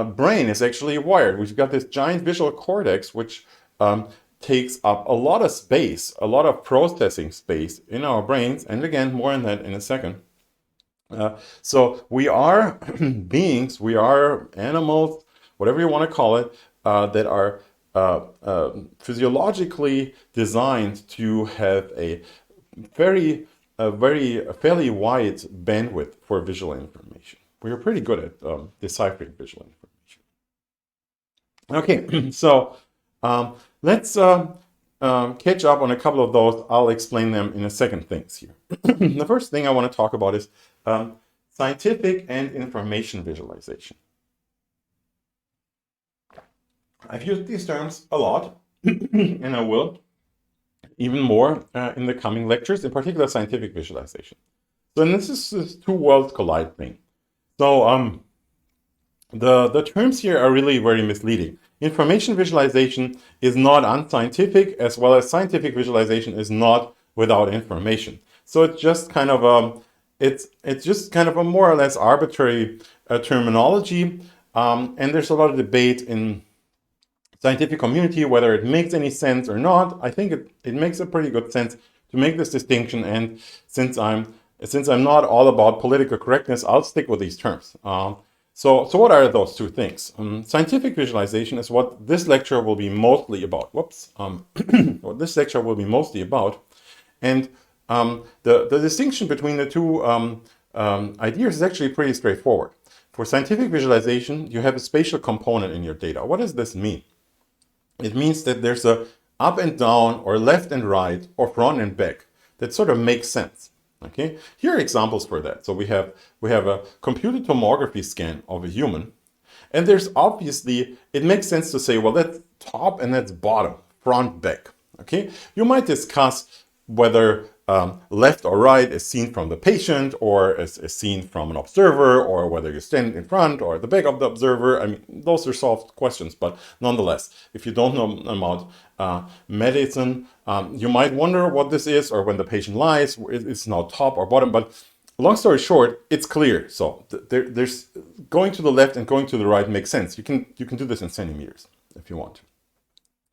brain is actually wired. We've got this giant visual cortex, which takes up a lot of space, a lot of processing space in our brains. And again, more on that in a second. So we are beings, we are animals, whatever you want to call it, that are physiologically designed to have a fairly wide bandwidth for visual information. We are pretty good at deciphering visual information. Okay, so let's catch up on a couple of those. I'll explain them in a second things here. The first thing I want to talk about is scientific and information visualization. I've used these terms a lot, and I will even more in the coming lectures, in particular scientific visualization. So, and this is this two worlds collide thing. So the terms here are really very misleading. Information visualization is not unscientific, as well as scientific visualization is not without information. So it's just kind of a more or less arbitrary terminology, and there's a lot of debate in scientific community whether it makes any sense or not. I think it makes a pretty good sense to make this distinction, and since I'm not all about political correctness, I'll stick with these terms. So what are those two things? Scientific visualization is what this lecture will be mostly about. What this lecture will be mostly about, and the distinction between the two ideas is actually pretty straightforward. For scientific visualization, you have a spatial component in your data. What does this mean? It means that there's a up and down, or left and right, or front and back that sort of makes sense. Okay, here are examples for that. So we have a computed tomography scan of a human, and there's obviously, it makes sense to say, well, that's top and that's bottom, front, back. Okay, you might discuss whether left or right is seen from the patient or is seen from an observer, or whether you stand in front or at the back of the observer. I mean, those are solved questions, but nonetheless, if you don't know about medicine, you might wonder what this is, or when the patient lies, it's now top or bottom. But long story short, it's clear. So there's going to the left and going to the right makes sense. You can do this in centimeters if you want to.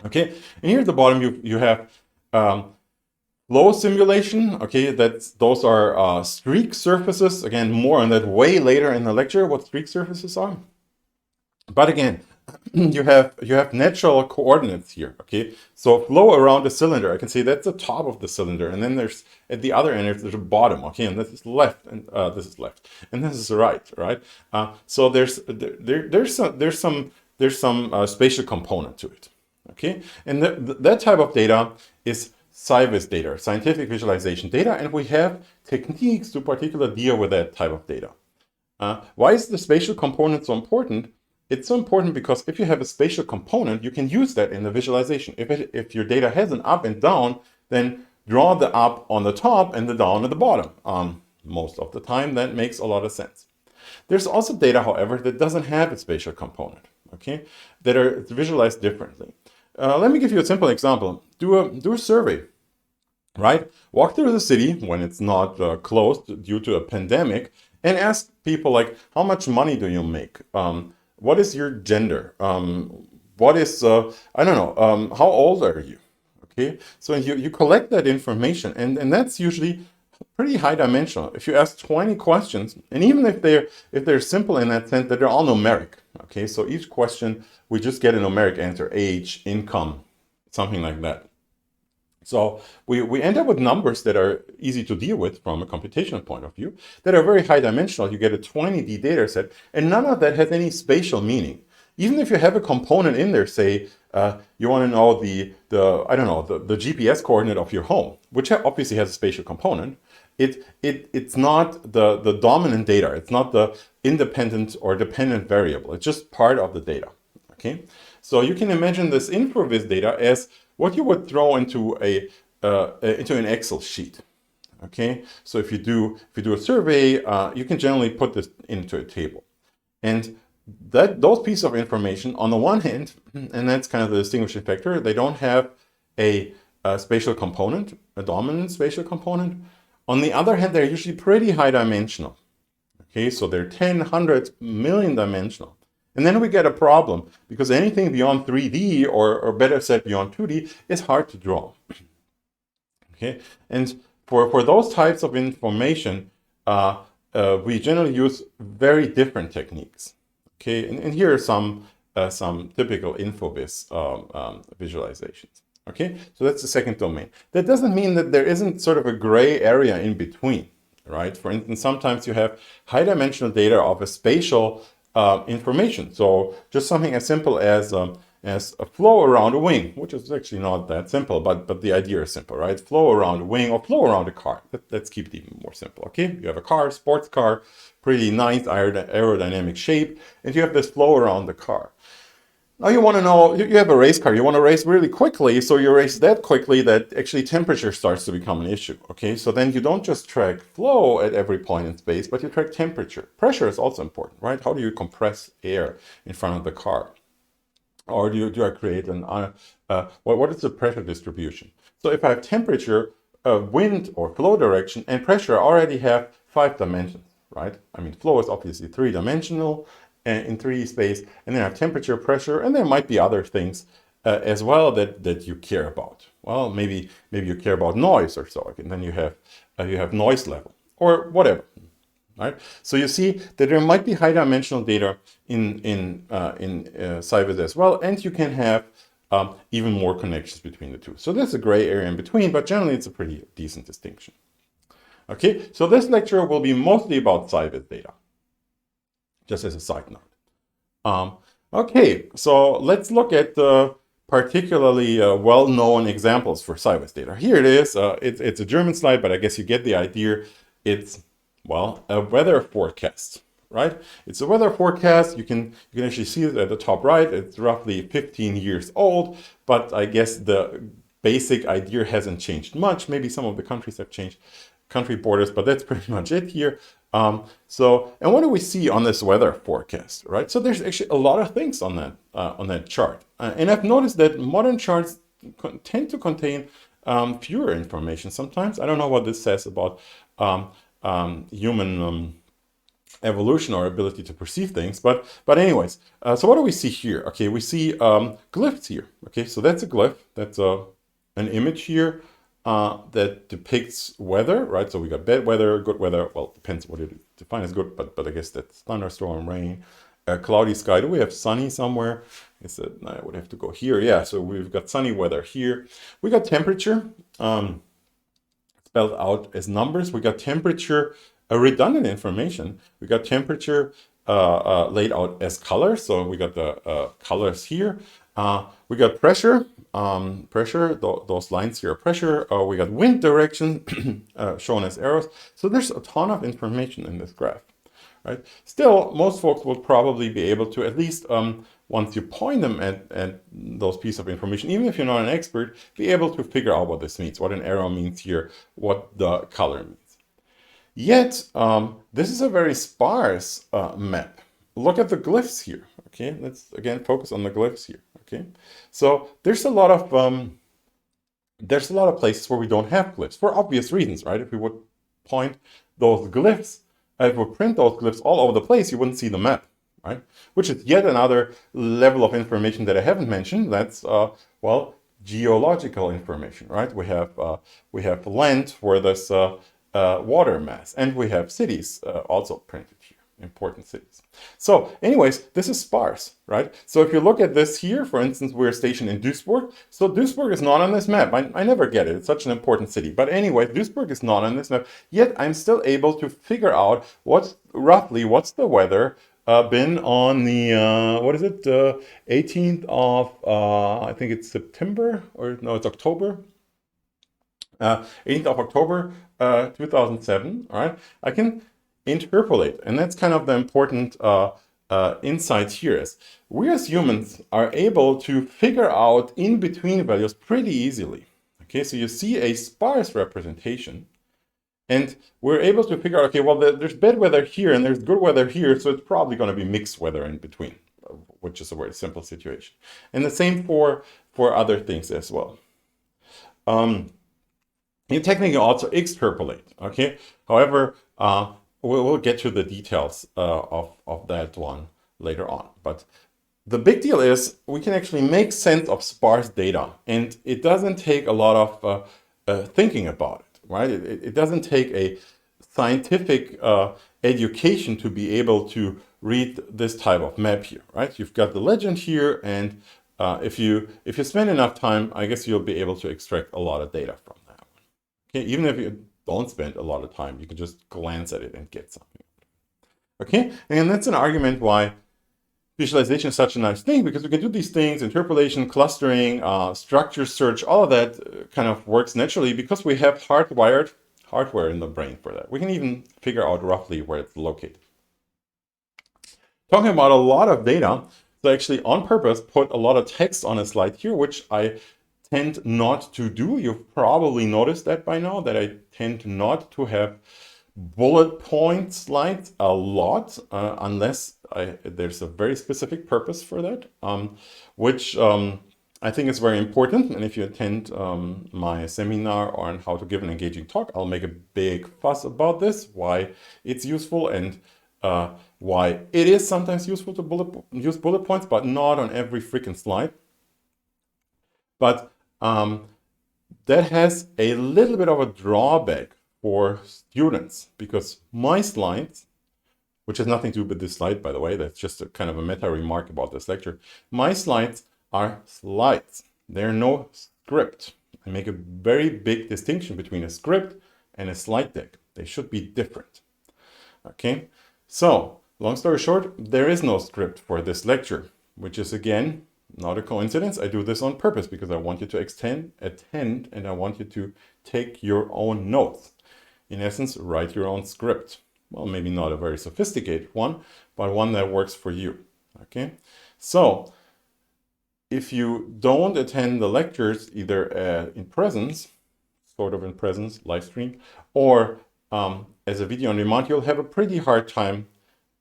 Okay, and here at the bottom you have flow simulation. Okay, those are streak surfaces. Again, more on that way later in the lecture, what streak surfaces are. But again, you have natural coordinates here. Okay, so flow around a cylinder, I can say that's the top of the cylinder, and then there's at the other end there's a bottom. Okay, and this is left, and this is left, and this is right. So there's some spatial component to it. Okay, and that type of data is SciVis data, scientific visualization data, and we have techniques to particularly deal with that type of data. Why is the spatial component so important? It's so important because if you have a spatial component, you can use that in the visualization. If your data has an up and down, then draw the up on the top and the down at the bottom. Most of the time, that makes a lot of sense. There's also data, however, that doesn't have a spatial component, okay, that are visualized differently. Let me give you a simple example. Do a survey, right? Walk through the city when it's not closed due to a pandemic, and ask people like, how much money do you make? What is your gender? What is, I don't know, how old are you? Okay, so you collect that information, and that's usually pretty high dimensional. If you ask 20 questions, and even if they're simple in that sense, that they're all numeric. Okay, so each question, we just get a numeric answer, age, income, something like that. So we end up with numbers that are easy to deal with from a computational point of view, that are very high dimensional. You get a 20D data set, and none of that has any spatial meaning. Even if you have a component in there, say you want to know the GPS coordinate of your home, which obviously has a spatial component. It's not the dominant data. It's not the independent or dependent variable. It's just part of the data. Okay, so you can imagine this InfraVis data as what you would throw into an Excel sheet. Okay, so if you do a survey, you can generally put this into a table, and those pieces of information, on the one hand, and that's kind of the distinguishing factor, they don't have a spatial component, a dominant spatial component. On the other hand, they're usually pretty high dimensional. Okay, so they're 10, 100, million dimensional. And then we get a problem because anything beyond 3D or better said beyond 2D is hard to draw. Okay, and for those types of information, we generally use very different techniques. Okay, and here are some typical InfoVis visualizations. Okay, so that's the second domain. That doesn't mean that there isn't sort of a gray area in between, right? For instance, sometimes you have high dimensional data of a spatial information. So just something as simple as a flow around a wing, which is actually not that simple, but the idea is simple, right? Flow around a wing or flow around a car. Let's keep it even more simple, okay? You have a car, sports car, pretty nice aerodynamic shape, and you have this flow around the car. Now you want to know, you have a race car, you want to race really quickly, so you race that quickly that actually temperature starts to become an issue, okay? So then you don't just track flow at every point in space, but you track temperature. Pressure is also important, right? How do you compress air in front of the car? Or do I create what is the pressure distribution? So if I have temperature, wind or flow direction, and pressure, I already have 5 dimensions, right? I mean, flow is obviously 3-dimensional in 3D space, and then I have temperature, pressure, and there might be other things as well that you care about. Well, maybe you care about noise or so, and then you have noise level or whatever. Right? So you see that there might be high dimensional data in SciVis as well, and you can have even more connections between the two. So there's a gray area in between, but generally it's a pretty decent distinction. Okay, so this lecture will be mostly about SciVis data, just as a side note. Okay, so let's look at the particularly well-known examples for SciVis data. Here it is. It's a German slide, but I guess you get the idea. It's well, a weather forecast, right? It's a weather forecast. You can actually see it at the top right. It's roughly 15 years old, but I guess the basic idea hasn't changed much. Maybe some of the countries have changed country borders, but that's pretty much it here. And what do we see on this weather forecast, right? So there's actually a lot of things on that chart, and I've noticed that modern charts tend to contain fewer information sometimes. I don't know what this says about human evolution or ability to perceive things, but anyways, so what do we see here? Okay, we see glyphs here. Okay, so that's a glyph. That's an image here that depicts weather, right? So we got bad weather, good weather. Well, depends what you define as good, but I guess that's thunderstorm, rain, cloudy sky. Do we have sunny somewhere? I would have to go here. Yeah, so we've got sunny weather here. We got temperature. Spelled out as numbers. We got temperature, redundant information. We got temperature laid out as colors. So we got the colors here. We got pressure. Those lines here are pressure. We got wind direction shown as arrows. So there's a ton of information in this graph, right? Still, most folks will probably be able to, at least once you point them at those pieces of information, even if you're not an expert, be able to figure out what this means, what an arrow means here, what the color means. Yet, this is a very sparse map. Look at the glyphs here, okay? Let's, again, focus on the glyphs here, okay? So there's a lot of places where we don't have glyphs, for obvious reasons, right? If we would point those glyphs, if we print those glyphs all over the place, you wouldn't see the map, right? Which is yet another level of information that I haven't mentioned. That's, well, geological information, right? We have land for this water mass, and we have cities also printed here, important cities. So anyways, this is sparse, right? So if you look at this here, for instance, we're stationed in Duisburg. So Duisburg is not on this map. I never get it. It's such an important city. But anyway, Duisburg is not on this map. Yet I'm still able to figure out what's the weather been on the, what is it, 18th of, I think it's September, or no, it's October. 18th of October, 2007, all right? I can interpolate, and that's kind of the important insight here is we as humans are able to figure out in-between values pretty easily. Okay, so you see a sparse representation, and we're able to figure out, okay, well, there's bad weather here and there's good weather here, so it's probably going to be mixed weather in between, which is a very simple situation. And the same for other things as well. You technically also extrapolate, okay? However, we'll get to the details of that one later on. But the big deal is we can actually make sense of sparse data, and it doesn't take a lot of thinking about it, right? It doesn't take a scientific education to be able to read this type of map here, right? You've got the legend here, and if you spend enough time, I guess you'll be able to extract a lot of data from that one. Okay, even if you don't spend a lot of time, you can just glance at it and get something. Okay, and that's an argument why visualization is such a nice thing, because we can do these things, interpolation, clustering, structure search, all of that kind of works naturally because we have hardwired hardware in the brain for that. We can even figure out roughly where it's located. Talking about a lot of data, so actually on purpose put a lot of text on a slide here, which I tend not to do. You've probably noticed that by now, that I tend not to have bullet point slides a lot, unless there's a very specific purpose for that, which I think is very important. And if you attend my seminar on how to give an engaging talk, I'll make a big fuss about this, why it's useful, and why it is sometimes useful to use bullet points, but not on every freaking slide. But that has a little bit of a drawback for students, because my slides, which has nothing to do with this slide, by the way, that's just a kind of a meta remark about this lecture. My slides are slides. They're no script. I make a very big distinction between a script and a slide deck. They should be different. Okay, so long story short, there is no script for this lecture, which is again not a coincidence. I do this on purpose because I want you to attend, and I want you to take your own notes. In essence, write your own script. Well, maybe not a very sophisticated one, but one that works for you. Okay, so if you don't attend the lectures either in presence, sort of in presence, live stream, or as a video on demand, you'll have a pretty hard time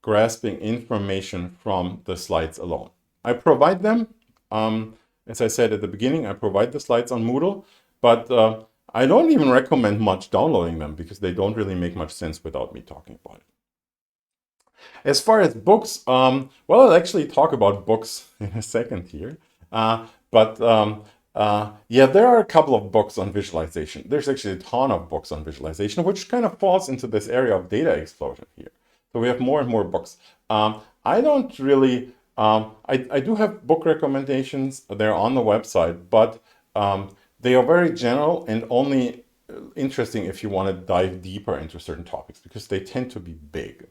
grasping information from the slides alone. I provide them, as I said at the beginning, I provide the slides on Moodle, but I don't even recommend much downloading them because they don't really make much sense without me talking about it. As far as books, well, I'll actually talk about books in a second here. Yeah, there are a couple of books on visualization. There's actually a ton of books on visualization, which kind of falls into this area of data explosion here. So we have more and more books. I don't really, I do have book recommendations. They're on the website, but they are very general and only interesting if you want to dive deeper into certain topics, because they tend to be big,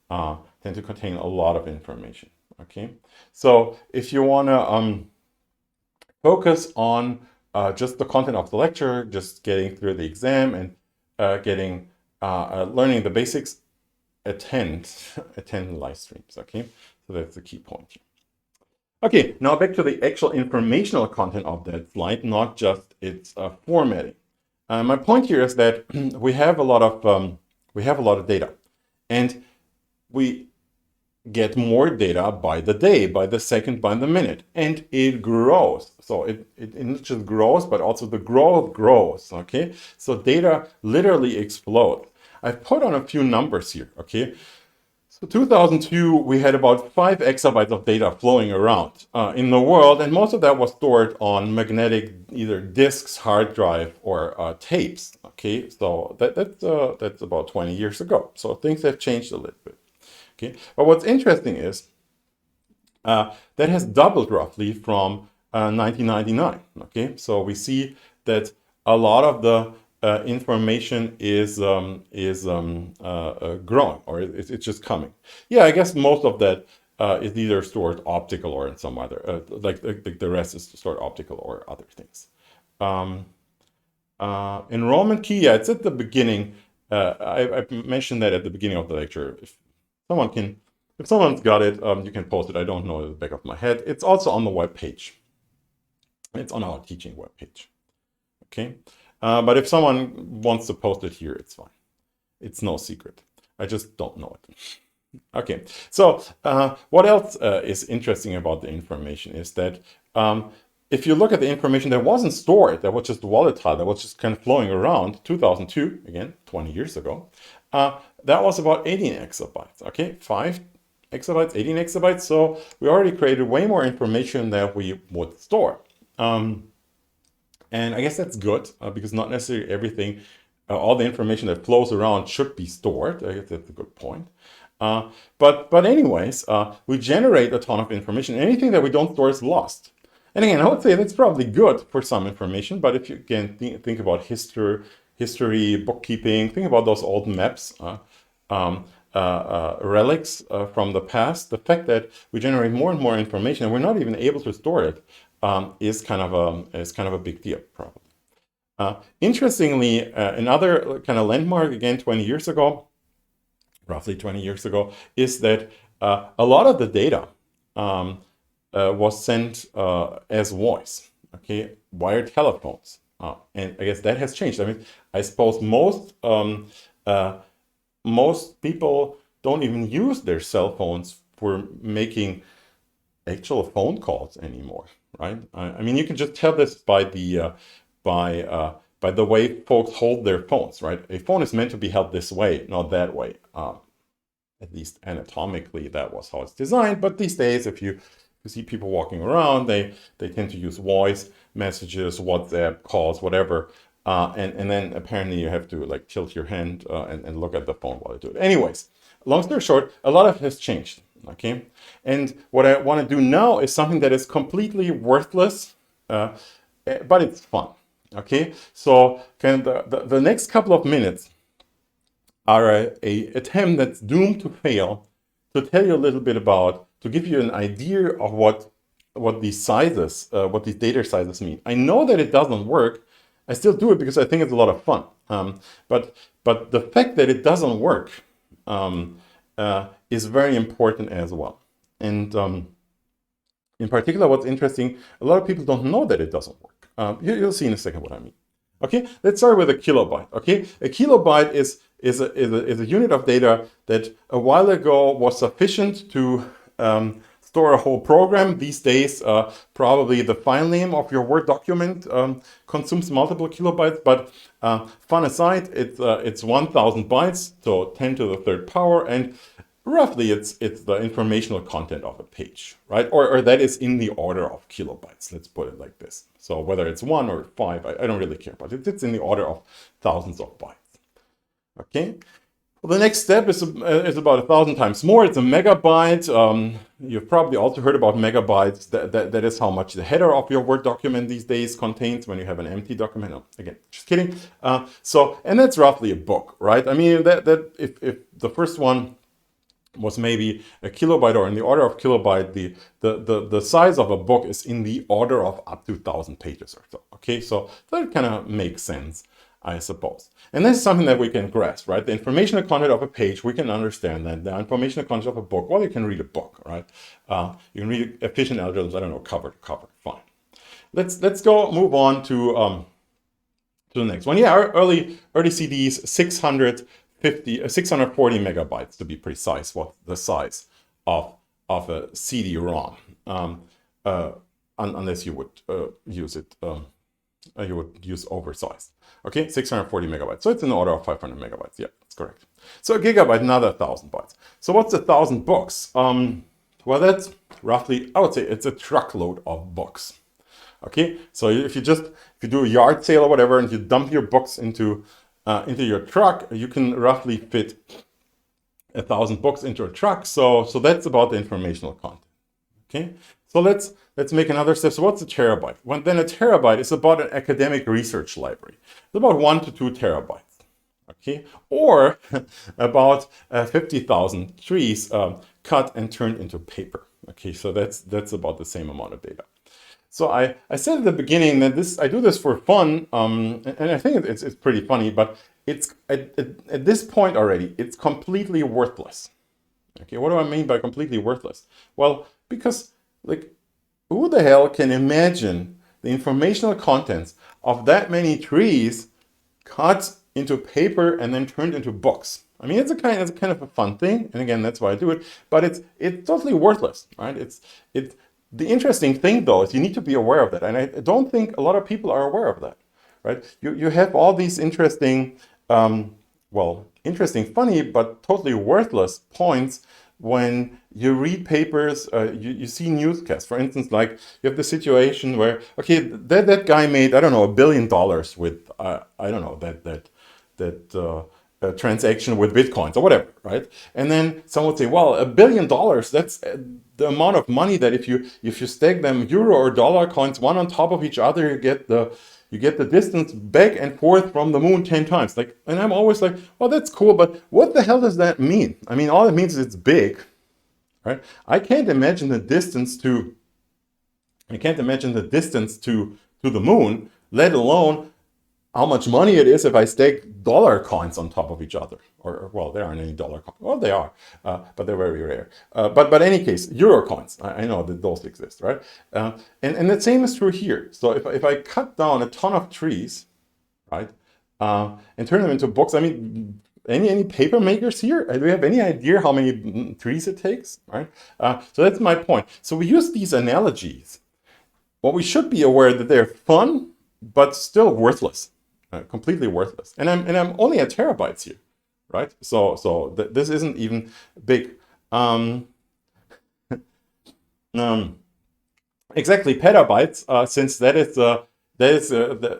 tend to contain a lot of information. Okay, so if you want to focus on just the content of the lecture, just getting through the exam and learning the basics, attend live streams. Okay, so that's the key point here. Okay, now back to the actual informational content of that slide, not just its formatting. My point here is that we have a lot of data, and we get more data by the day, by the second, by the minute, and it grows. So it not just grows, but also the growth grows. Okay, so data literally explodes. I've put on a few numbers here. Okay. So 2002, we had about 5 exabytes of data flowing around in the world, and most of that was stored on magnetic either disks, hard drive, or tapes. Okay, so that's about 20 years ago. So things have changed a little bit. Okay, but what's interesting is that has doubled roughly from 1999. Okay, so we see that a lot of the information is growing, or it's just coming. Yeah, I guess most of that is either stored optical or in some other, like the rest is stored optical or other things. Enrollment key, yeah, it's at the beginning. I mentioned that at the beginning of the lecture. If someone's got it, you can post it. I don't know the back of my head. It's also on the web page. It's on our teaching web page. Okay. But if someone wants to post it here, it's fine. It's no secret. I just don't know it. Okay, so what else is interesting about the information is that if you look at the information that wasn't stored, that was just volatile, that was just kind of flowing around, 2002, again, 20 years ago, that was about 18 exabytes, okay? 5 exabytes, 18 exabytes, so we already created way more information than we would store. And I guess that's good, because not necessarily everything, all the information that flows around should be stored. I guess that's a good point. But anyways, we generate a ton of information. Anything that we don't store is lost. And again, I would say that's probably good for some information, but if you again think about history, bookkeeping, think about those old maps, relics from the past, the fact that we generate more and more information and we're not even able to store it is kind of a big deal, probably. Interestingly, another kind of landmark, again, 20 years ago, roughly 20 years ago, is that a lot of the data was sent as voice, okay, wired telephones. And I guess that has changed. I mean, I suppose most people don't even use their cell phones for making actual phone calls anymore, right? I mean, you can just tell this by the way folks hold their phones, right? A phone is meant to be held this way, not that way. At least anatomically, that was how it's designed. But these days, if you see people walking around, they tend to use voice messages, WhatsApp calls, whatever. And then apparently you have to like tilt your hand and look at the phone while you do it. Anyways, long story short, a lot of it has changed. Okay, and what I want to do now is something that is completely worthless, but it's fun. Okay, so kind of the next couple of minutes are a attempt that's doomed to fail to tell you a little bit about, to give you an idea of what these sizes, what these data sizes mean. I know that it doesn't work. I still do it because I think it's a lot of fun. But the fact that it doesn't work is very important as well. And in particular, what's interesting, a lot of people don't know that it doesn't work. You'll see in a second what I mean. Okay, let's start with a kilobyte. Okay, a kilobyte is a unit of data that a while ago was sufficient to store a whole program. These days, probably the file name of your Word document consumes multiple kilobytes, but fun aside, it's 1,000 bytes, so 10 to the third power, and roughly it's the informational content of a page, right? Or that is in the order of kilobytes, let's put it like this. So whether it's 1 or 5, I don't really care, but it's in the order of thousands of bytes. Okay. Well, the next step is about 1,000 times more. It's a megabyte. You've probably also heard about megabytes. That is how much the header of your Word document these days contains when you have an empty document. No, again, just kidding. And that's roughly a book, right? I mean, that if the first one was maybe a kilobyte or in the order of kilobyte, the size of a book is in the order of up to 1,000 pages or so. Okay, so that kind of makes sense, I suppose. And this is something that we can grasp, right? The informational content of a page, we can understand that. The informational content of a book, well, you can read a book, right? You can read efficient algorithms, I don't know, cover to cover, fine. Let's move on to the next one. Yeah, our early CDs, 640 megabytes to be precise, what the size of a CD-ROM, unless you would use it, you would use oversized. Okay, 640 megabytes. So it's in the order of 500 megabytes. Yeah, that's correct. So a gigabyte, another 1,000 bytes. So what's 1,000 books? Well, that's roughly, I would say it's a truckload of books. Okay, so if you do a yard sale or whatever, and you dump your books into your truck, you can roughly fit 1,000 books into a truck. So that's about the informational content. Okay, so let's make another step. So what's a terabyte? Well, then a terabyte is about an academic research library. It's about 1 to 2 terabytes. Okay, or about 50,000 trees cut and turned into paper. Okay, so that's about the same amount of data. So I said at the beginning that I do this for fun, and I think it's pretty funny, but it's at this point already, it's completely worthless. Okay, what do I mean by completely worthless? Well, because like, who the hell can imagine the informational contents of that many trees cut into paper and then turned into books? I mean, it's kind of a fun thing, and again, that's why I do it. But it's totally worthless, right? the interesting thing, though, is you need to be aware of that. And I don't think a lot of people are aware of that, right? You have all these interesting, interesting, funny, but totally worthless points when you read papers, you see newscasts. For instance, like you have the situation where, okay, that guy made, I don't know, $1 billion with, I don't know, that transaction with Bitcoins or whatever, right? And then someone would say, well, $1 billion, that's the amount of money that if you stack them euro or dollar coins one on top of each other, you get the distance back and forth from the moon 10 times. Like, and I'm always like, well, that's cool, but what the hell does that mean? I mean, all it means is it's big, right? I can't imagine the distance to the moon, let alone how much money it is if I stack dollar coins on top of each other. Or well, there aren't any dollar coins. Well, they are, but they're very rare. But in any case, euro coins, I know that those exist, right? And the same is true here. So if I cut down a ton of trees, right, and turn them into books, I mean, any paper makers here? Do we have any idea how many trees it takes, right? So that's my point. So we use these analogies. Well, we should be aware that they're fun, but still worthless, completely worthless. And I'm only at terabytes here, right? So this isn't even big. Exactly, petabytes. Since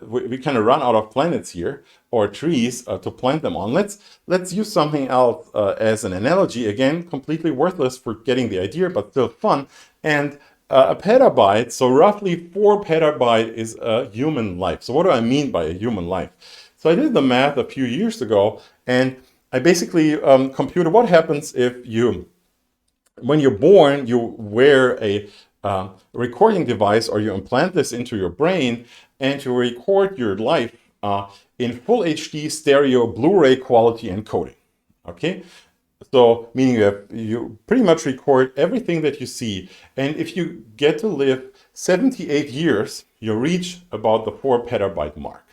we kind of run out of planets here or trees to plant them on. Let's use something else as an analogy. Again, completely worthless for getting the idea, but still fun. And a petabyte, so roughly 4 petabyte is a human life. So what do I mean by a human life? So I did the math a few years ago, and I basically computed what happens if when you're born, you wear a recording device or you implant this into your brain and you record your life in full HD stereo Blu-ray quality encoding. Okay? So meaning you pretty much record everything that you see. And if you get to live 78 years, you reach about the 4 petabyte mark.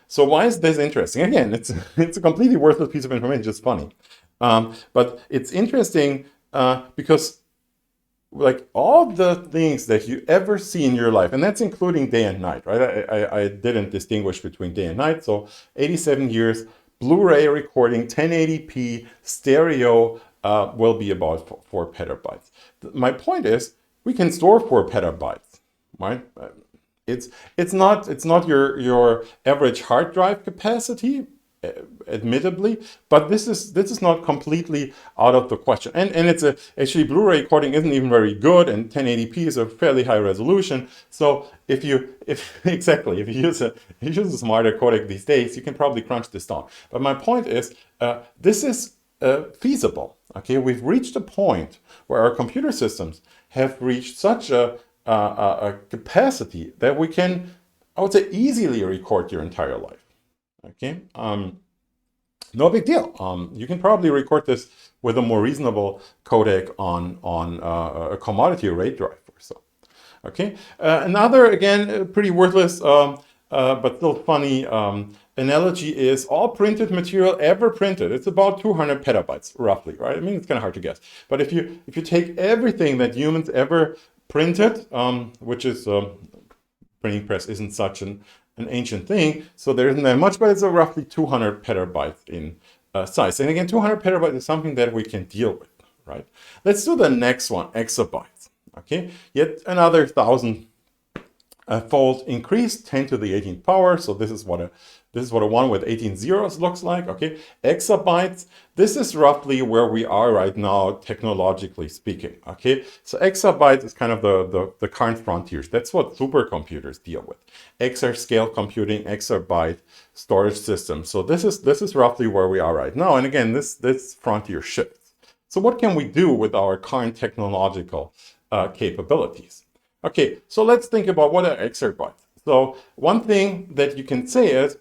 So why is this interesting? Again, it's a completely worthless piece of information, just funny. But it's interesting because like all the things that you ever see in your life, and that's including day and night, right? I didn't distinguish between day and night. So 87 years, Blu-ray recording, 1080p, stereo will be about 4 petabytes. My point is, we can store 4 petabytes, right? It's not your average hard drive capacity, admittedly, but this is not completely out of the question. And it's actually Blu-ray recording isn't even very good, and 1080p is a fairly high resolution. So if you use a smarter codec these days, you can probably crunch this down. But my point is, this is feasible. Okay, we've reached a point where our computer systems have reached such a capacity that we can, I would say, easily record your entire life. Okay, no big deal. You can probably record this with a more reasonable codec on a commodity RAID drive or so. Okay, another again pretty worthless but still funny analogy is all printed material ever printed. It's about 200 petabytes roughly, right? I mean, it's kind of hard to guess. But if you take everything that humans ever printed, which is printing press isn't such an ancient thing, so there isn't that much, but it's a roughly 200 petabytes in size. And again, 200 petabytes is something that we can deal with, right? Let's do the next one, exabytes. Okay, yet another 1,000-fold increase, 10 to the 18th power. So this is what a 1 with 18 zeros looks like. Okay, exabytes. This is roughly where we are right now, technologically speaking. Okay, so exabytes is kind of the current frontiers. That's what supercomputers deal with. Exascale computing, exabyte storage system. So this is roughly where we are right now. And again, this frontier shifts. So what can we do with our current technological capabilities? Okay, so let's think about what are exabytes. So one thing that you can say is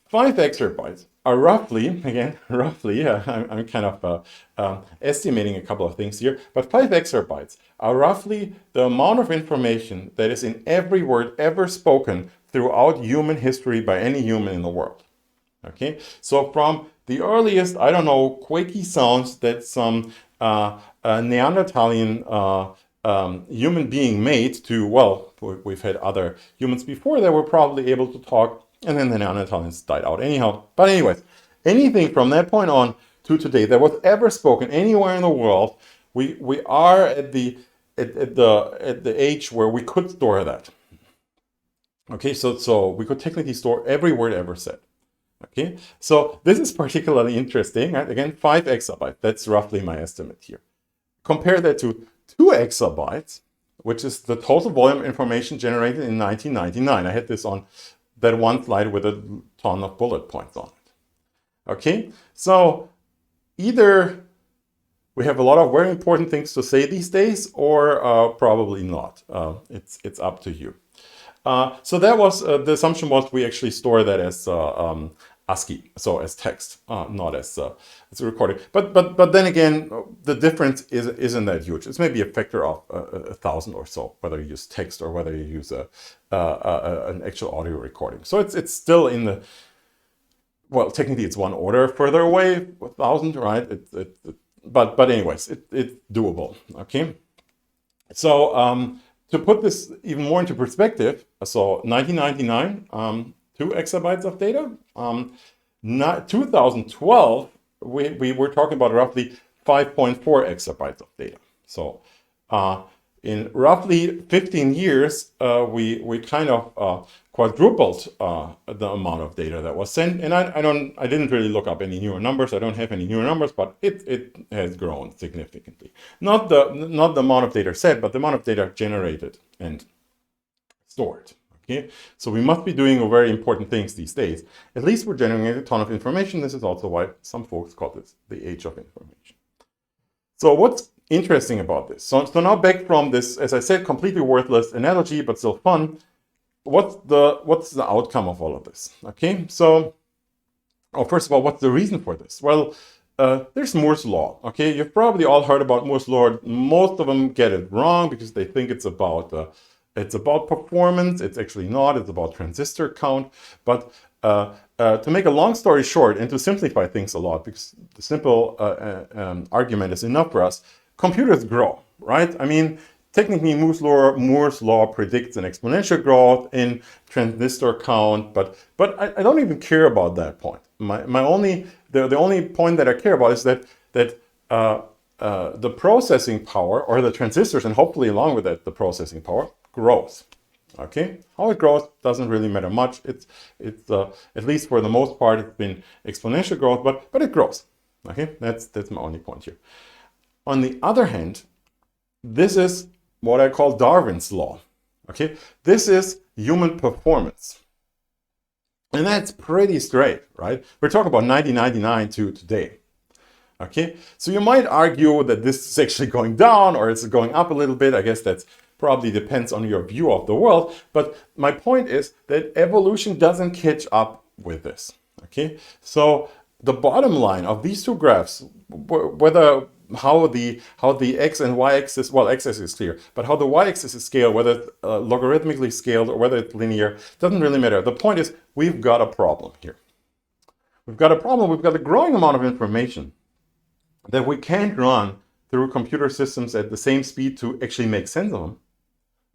5 exabytes are roughly, I'm kind of estimating a couple of things here, but 5 exabytes are roughly the amount of information that is in every word ever spoken throughout human history by any human in the world. Okay, so from the earliest, I don't know, quaky sounds that some Neanderthalian human being made to, well, we've had other humans before that were probably able to talk, and then the Neanderthals died out anyhow. But anyways, anything from that point on to today that was ever spoken anywhere in the world, we are at the age where we could store that. Okay, so we could technically store every word ever said. Okay, so this is particularly interesting. Right? Again, 5 exabytes. That's roughly my estimate here. Compare that to 2 exabytes, which is the total volume information generated in 1999. I had this on that one slide with a ton of bullet points on it. Okay, so either we have a lot of very important things to say these days, or probably not. It's up to you. So that was the assumption was we actually store that as ASCII, so as text, not as a recording. But then again, the difference isn't that huge. It's maybe a factor of 1,000 or so, whether you use text or whether you use an actual audio recording. So it's still in the, well, technically it's one order further away, 1,000, right? But anyways, it's doable. Okay. So to put this even more into perspective, so 1999. 2 exabytes of data. 2012, we were talking about roughly 5.4 exabytes of data. So in roughly 15 years, we kind of quadrupled the amount of data that was sent. And I didn't really look up any newer numbers. I don't have any newer numbers, but it has grown significantly. Not the amount of data sent, but the amount of data generated and stored. Okay, so we must be doing very important things these days. At least we're generating a ton of information. This is also why some folks call this the age of information. So what's interesting about this? So now back from this, as I said, completely worthless analogy, but still fun. What's the outcome of all of this? Okay, so first of all, what's the reason for this? Well, there's Moore's law. Okay, you've probably all heard about Moore's law. Most of them get it wrong because they think it's about performance. It's actually not. It's about transistor count. But to make a long story short and to simplify things a lot, because the simple argument is enough for us, computers grow, right? I mean, technically Moore's law predicts an exponential growth in transistor count, but I don't even care about that point. The only point that I care about is that the processing power, or the transistors, and hopefully along with that the processing power, grows. Okay, how it grows doesn't really matter much. It's at least for the most part it's been exponential growth, but it grows. Okay, that's my only point here. On the other hand, this is what I call Darwin's law. Okay, this is human performance, and that's pretty straight, right? We're talking about 1999 to today. Okay, so you might argue that this is actually going down or it's going up a little bit. I guess that's probably depends on your view of the world, but my point is that evolution doesn't catch up with this. Okay, so the bottom line of these two graphs, how the x and y axis, well, x-axis is clear, but how the y-axis is scaled, whether it's logarithmically scaled or whether it's linear, doesn't really matter. The point is we've got a problem here. We've got a problem. We've got a growing amount of information that we can't run through computer systems at the same speed to actually make sense of them.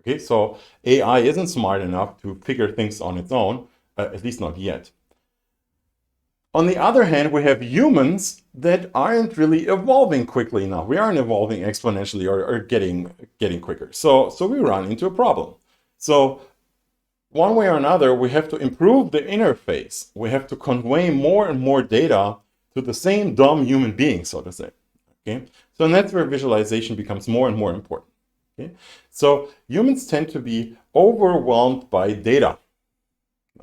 Okay, so AI isn't smart enough to figure things on its own, at least not yet. On the other hand, we have humans that aren't really evolving quickly enough. We aren't evolving exponentially or getting quicker. So we run into a problem. So one way or another, we have to improve the interface. We have to convey more and more data to the same dumb human being, so to say. Okay, so that's where visualization becomes more and more important. Okay, so humans tend to be overwhelmed by data.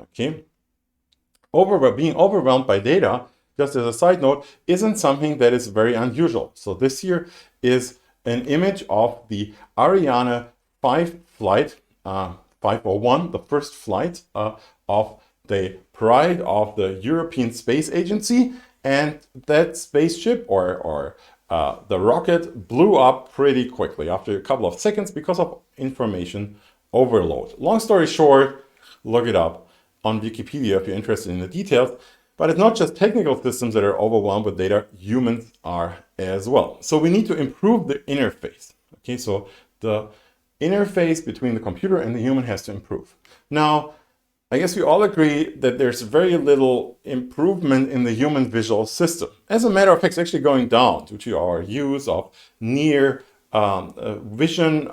Okay, being overwhelmed by data, just as a side note, isn't something that is very unusual. So this here is an image of the Ariane 5 flight, 501, the first flight of the Pride of the European Space Agency, and that spaceship or the rocket blew up pretty quickly after a couple of seconds because of information overload. Long story short, look it up on Wikipedia if you're interested in the details. But it's not just technical systems that are overwhelmed with data, humans are as well. So we need to improve the interface. Okay, so the interface between the computer and the human has to improve. Now, I guess we all agree that there's very little improvement in the human visual system. As a matter of fact, it's actually going down due to our use of near vision.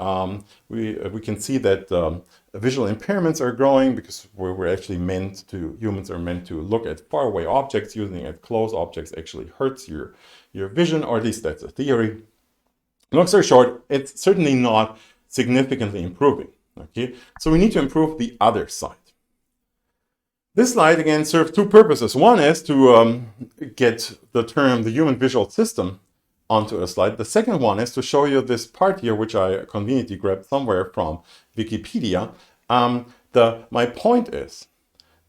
We can see that visual impairments are growing because humans are meant to look at faraway objects. Using at close objects actually hurts your vision, or at least that's a theory. Long story short, it's certainly not significantly improving. Okay, so we need to improve the other side. This slide again serves two purposes. One is to get the term the human visual system onto a slide. The second one is to show you this part here, which I conveniently grabbed somewhere from Wikipedia. My point is,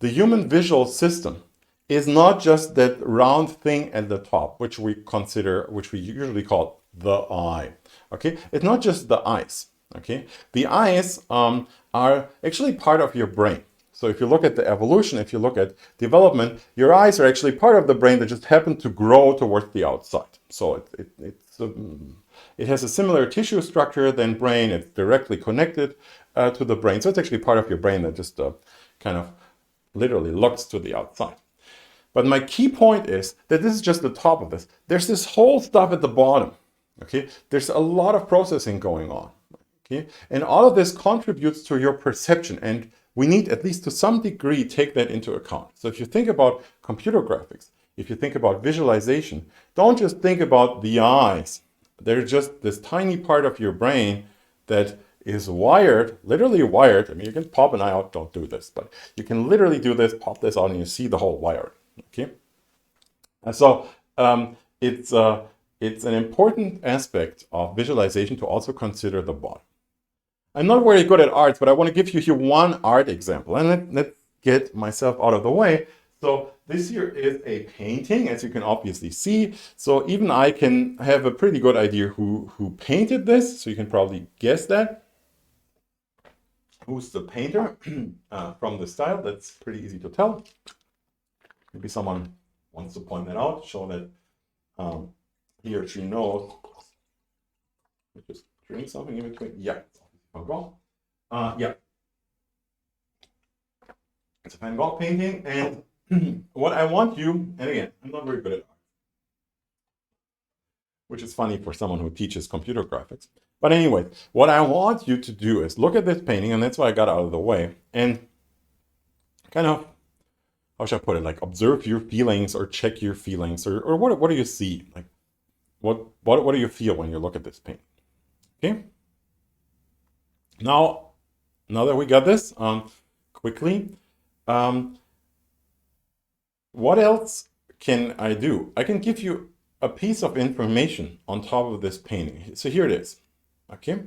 the human visual system is not just that round thing at the top, which we usually call the eye. Okay, it's not just the eyes. Okay, the eyes are actually part of your brain. So if you look at the evolution, if you look at development, your eyes are actually part of the brain that just happen to grow towards the outside. So it has a similar tissue structure than brain. It's directly connected to the brain. So it's actually part of your brain that just kind of literally looks to the outside. But my key point is that this is just the top of this. There's this whole stuff at the bottom. Okay, there's a lot of processing going on. Okay, and all of this contributes to your perception, and we need, at least to some degree, take that into account. So if you think about computer graphics, if you think about visualization, don't just think about the eyes. They're just this tiny part of your brain that is wired, literally wired. I mean, you can pop an eye out, don't do this, but you can literally do this, pop this out, and you see the whole wiring. Okay, and so it's an important aspect of visualization to also consider the bottom. I'm not very good at arts, but I want to give you here one art example, and let's get myself out of the way. So this here is a painting, as you can obviously see. So even I can have a pretty good idea who painted this. So you can probably guess that. Who's the painter from the style? That's pretty easy to tell. Maybe someone wants to point that out, show that he or she knows. Just drink something in between. Yeah. Van Gogh. Yeah, it's a Van Gogh painting, and what I want you, and again, I'm not very good at art, which is funny for someone who teaches computer graphics. But anyway, what I want you to do is look at this painting, and that's why I got out of the way, and kind of, how should I put it, like observe your feelings or check your feelings, or what do you see? Like, what do you feel when you look at this painting? Okay. Now that we got this, quickly, what else can I do? I can give you a piece of information on top of this painting. So here it is, okay?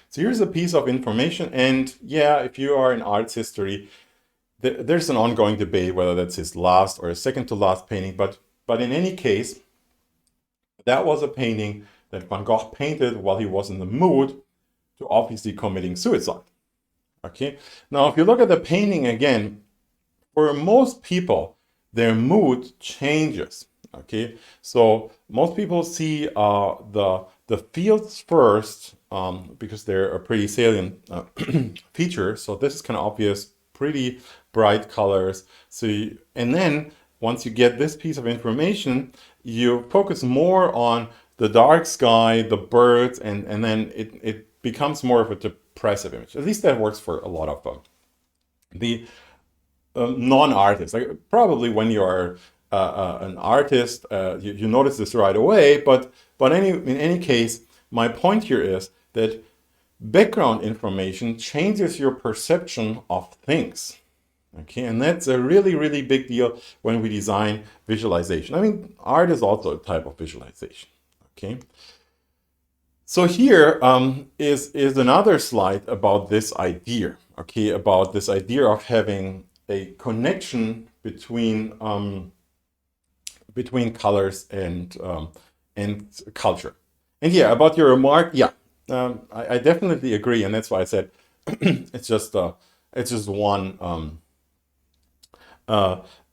So here's a piece of information, and yeah, if you are in arts history, there's an ongoing debate whether that's his last or his second to last painting, but in any case, that was a painting that Van Gogh painted while he was in the mood to obviously committing suicide. Okay, now if you look at the painting again, for most people, their mood changes. Okay, so most people see the fields first because they're a pretty salient feature. So this is kind of obvious, pretty bright colors. And then once you get this piece of information, you focus more on the dark sky, the birds, and then it becomes more of a depressive image. At least that works for a lot of the non-artists. Like, probably when you are an artist, you notice this right away. But in any case, my point here is that background information changes your perception of things. Okay, and that's a really, really big deal when we design visualization. I mean, art is also a type of visualization. Okay. So here is another slide about this idea, okay, about this idea of having a connection between colors and culture. And yeah, about your remark, yeah, I definitely agree, and that's why I said it's just one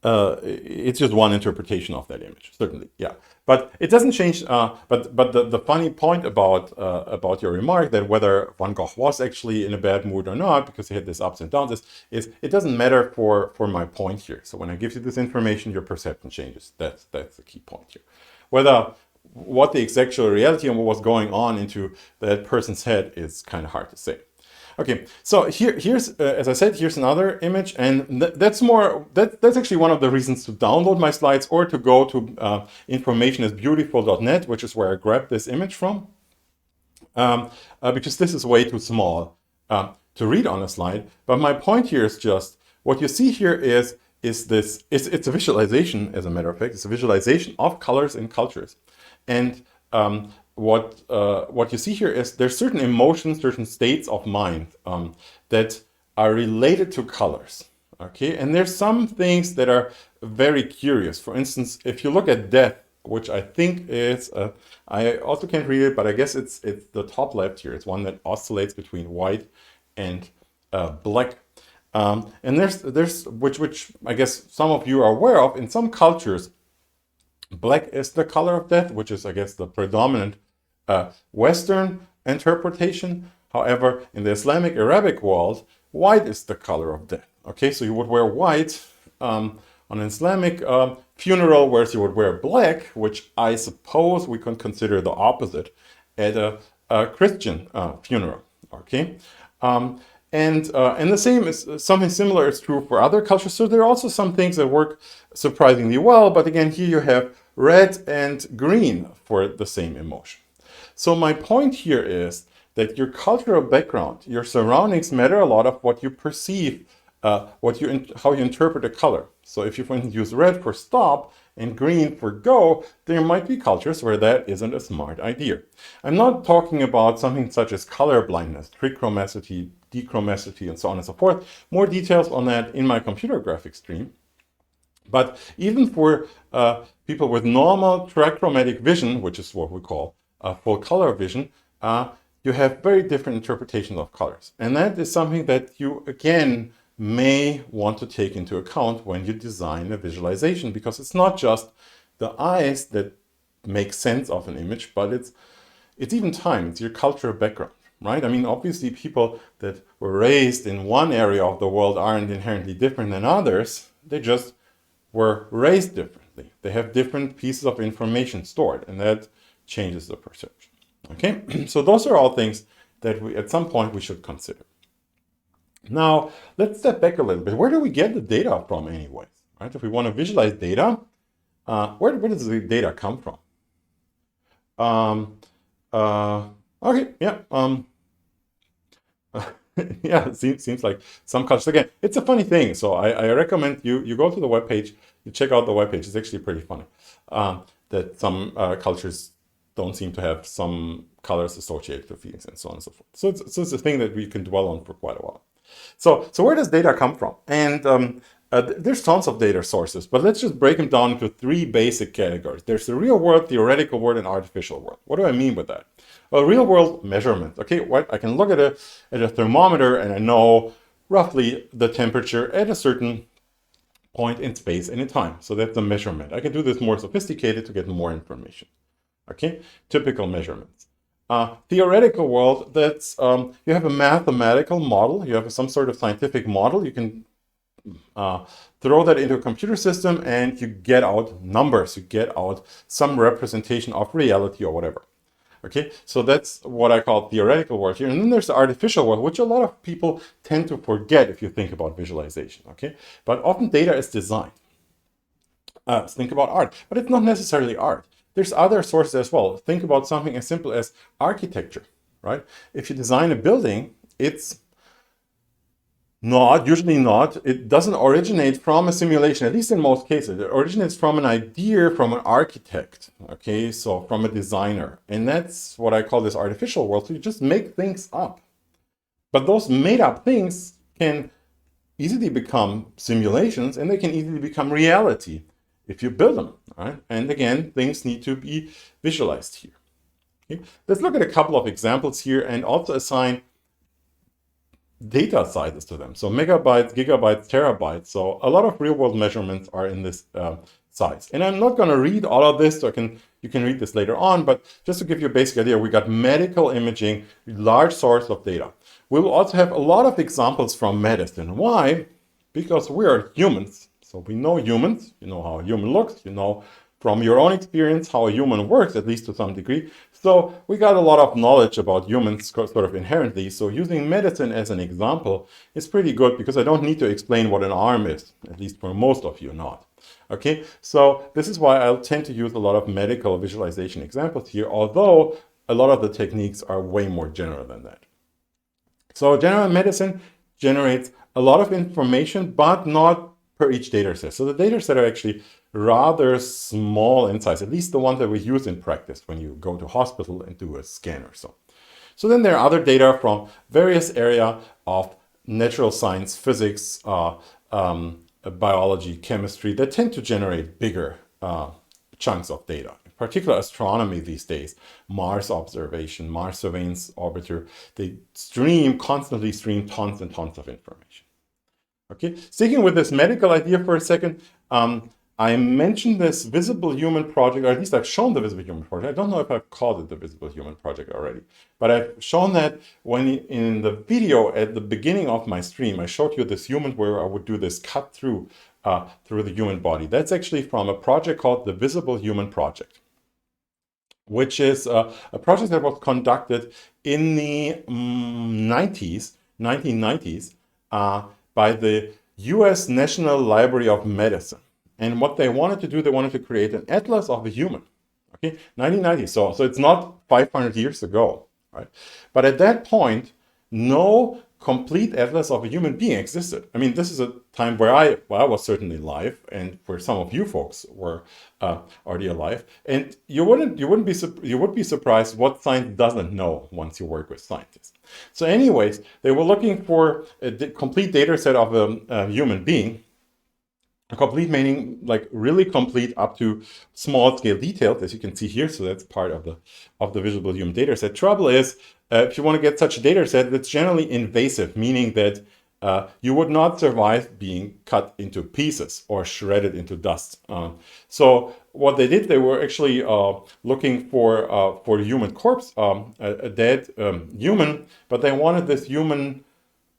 it's just one interpretation of that image, certainly, yeah. But it doesn't change. But the funny point about your remark that whether Van Gogh was actually in a bad mood or not because he had this ups and downs is it doesn't matter for my point here. So when I give you this information, your perception changes. That's the key point here. Whether what the actual reality and what was going on into that person's head is kind of hard to say. Okay, so here's as I said, here's another image, and that's actually one of the reasons to download my slides or to go to informationisbeautiful.net, which is where I grabbed this image from, because this is way too small to read on a slide. But my point here is just what you see here is this. It's a visualization, as a matter of fact. It's a visualization of colors and cultures, and what you see here is there's certain emotions, certain states of mind that are related to colors. Okay, and there's some things that are very curious. For instance, if you look at death, which I think is, I also can't read it, but I guess it's the top left here. It's one that oscillates between white and black. And there's which I guess some of you are aware of. In some cultures, black is the color of death, which is, I guess, the predominant Western interpretation. However, in the Islamic Arabic world, white is the color of death. Okay, so you would wear white on an Islamic funeral, whereas you would wear black, which I suppose we can consider the opposite at a Christian funeral. Okay, and the same is something similar is true for other cultures. So there are also some things that work surprisingly well. But again, here you have red and green for the same emotion. So my point here is that your cultural background, your surroundings matter a lot of what you perceive, how you interpret a color. So if you, for instance, use red for stop and green for go, there might be cultures where that isn't a smart idea. I'm not talking about something such as color blindness, trichromacity, dechromacity, and so on and so forth. More details on that in my computer graphics stream. But even for people with normal trichromatic vision, which is what we call full color vision, you have very different interpretations of colors. And that is something that you, again, may want to take into account when you design a visualization, because it's not just the eyes that make sense of an image, but it's even time, it's your cultural background, right? I mean, obviously people that were raised in one area of the world aren't inherently different than others. They just were raised differently. They have different pieces of information stored, and that changes the perception. Okay, so those are all things that we, at some point, we should consider. Now, let's step back a little bit. Where do we get the data from anyways? Right? If we want to visualize data, where does the data come from? Okay, yeah. Yeah, it seems like some cultures, again, it's a funny thing. So I recommend you go to the webpage, you check out the webpage. It's actually pretty funny that some cultures don't seem to have some colors associated with feelings and so on and so forth. So it's a thing that we can dwell on for quite a while. So where does data come from? And there's tons of data sources, but let's just break them down into three basic categories. There's the real world, theoretical world, and artificial world. What do I mean with that? Well, real world measurement. Okay, what I can look at a thermometer and I know roughly the temperature at a certain point in space and in time. So that's the measurement. I can do this more sophisticated to get more information. Okay, typical measurements. Theoretical world, that's you have a mathematical model, you have some sort of scientific model, you can throw that into a computer system and you get out numbers, you get out some representation of reality or whatever. Okay, so that's what I call theoretical world here. And then there's the artificial world, which a lot of people tend to forget if you think about visualization. Okay, but often data is designed. Think about art, but it's not necessarily art. There's other sources as well. Think about something as simple as architecture, right? If you design a building, it's usually not, it doesn't originate from a simulation, at least in most cases. It originates from an idea from an architect, okay? So from a designer. And that's what I call this artificial world. So you just make things up. But those made up things can easily become simulations, and they can easily become reality if you build them, right? And again, things need to be visualized here. Okay? Let's look at a couple of examples here and also assign data sizes to them. So megabytes, gigabytes, terabytes. So a lot of real world measurements are in this size. And I'm not going to read all of this, so you can read this later on, but just to give you a basic idea, we got medical imaging, large source of data. We will also have a lot of examples from medicine. Why? Because we are humans. So we know humans, you know how a human looks, you know from your own experience how a human works, at least to some degree. So we got a lot of knowledge about humans sort of inherently. So using medicine as an example is pretty good because I don't need to explain what an arm is, at least for most of you not. Okay, so this is why I'll tend to use a lot of medical visualization examples here, although a lot of the techniques are way more general than that. So general medicine generates a lot of information, but not per each data set. So the data set are actually rather small in size, at least the ones that we use in practice when you go to hospital and do a scan or so. So then there are other data from various areas of natural science, physics, biology, chemistry that tend to generate bigger chunks of data. In particular, astronomy these days, Mars observation, Mars surveillance orbiter, they constantly stream tons and tons of information. Okay, sticking with this medical idea for a second, I mentioned this Visible Human project, or at least I've shown the Visible Human project. I don't know if I've called it the Visible Human project already, but I've shown that when in the video at the beginning of my stream, I showed you this human where I would do this cut through the human body. That's actually from a project called the Visible Human Project, which is a project that was conducted in the 1990s by the US National Library of Medicine. And what they wanted to do, they wanted to create an atlas of the human. Okay, 1990. So it's not 500 years ago, right? But at that point, no complete atlas of a human being existed. I mean, this is a time where I was certainly alive, and where some of you folks were already alive. And you would be surprised what science doesn't know once you work with scientists. So, anyways, they were looking for a complete data set of a human being. Complete meaning like really complete up to small scale details, as you can see here. So that's part of the Visible Human data set. Trouble is, if you want to get such a data set, it's generally invasive, meaning that you would not survive being cut into pieces or shredded into dust. So what they did, they were actually looking for a human corpse, a dead human, but they wanted this human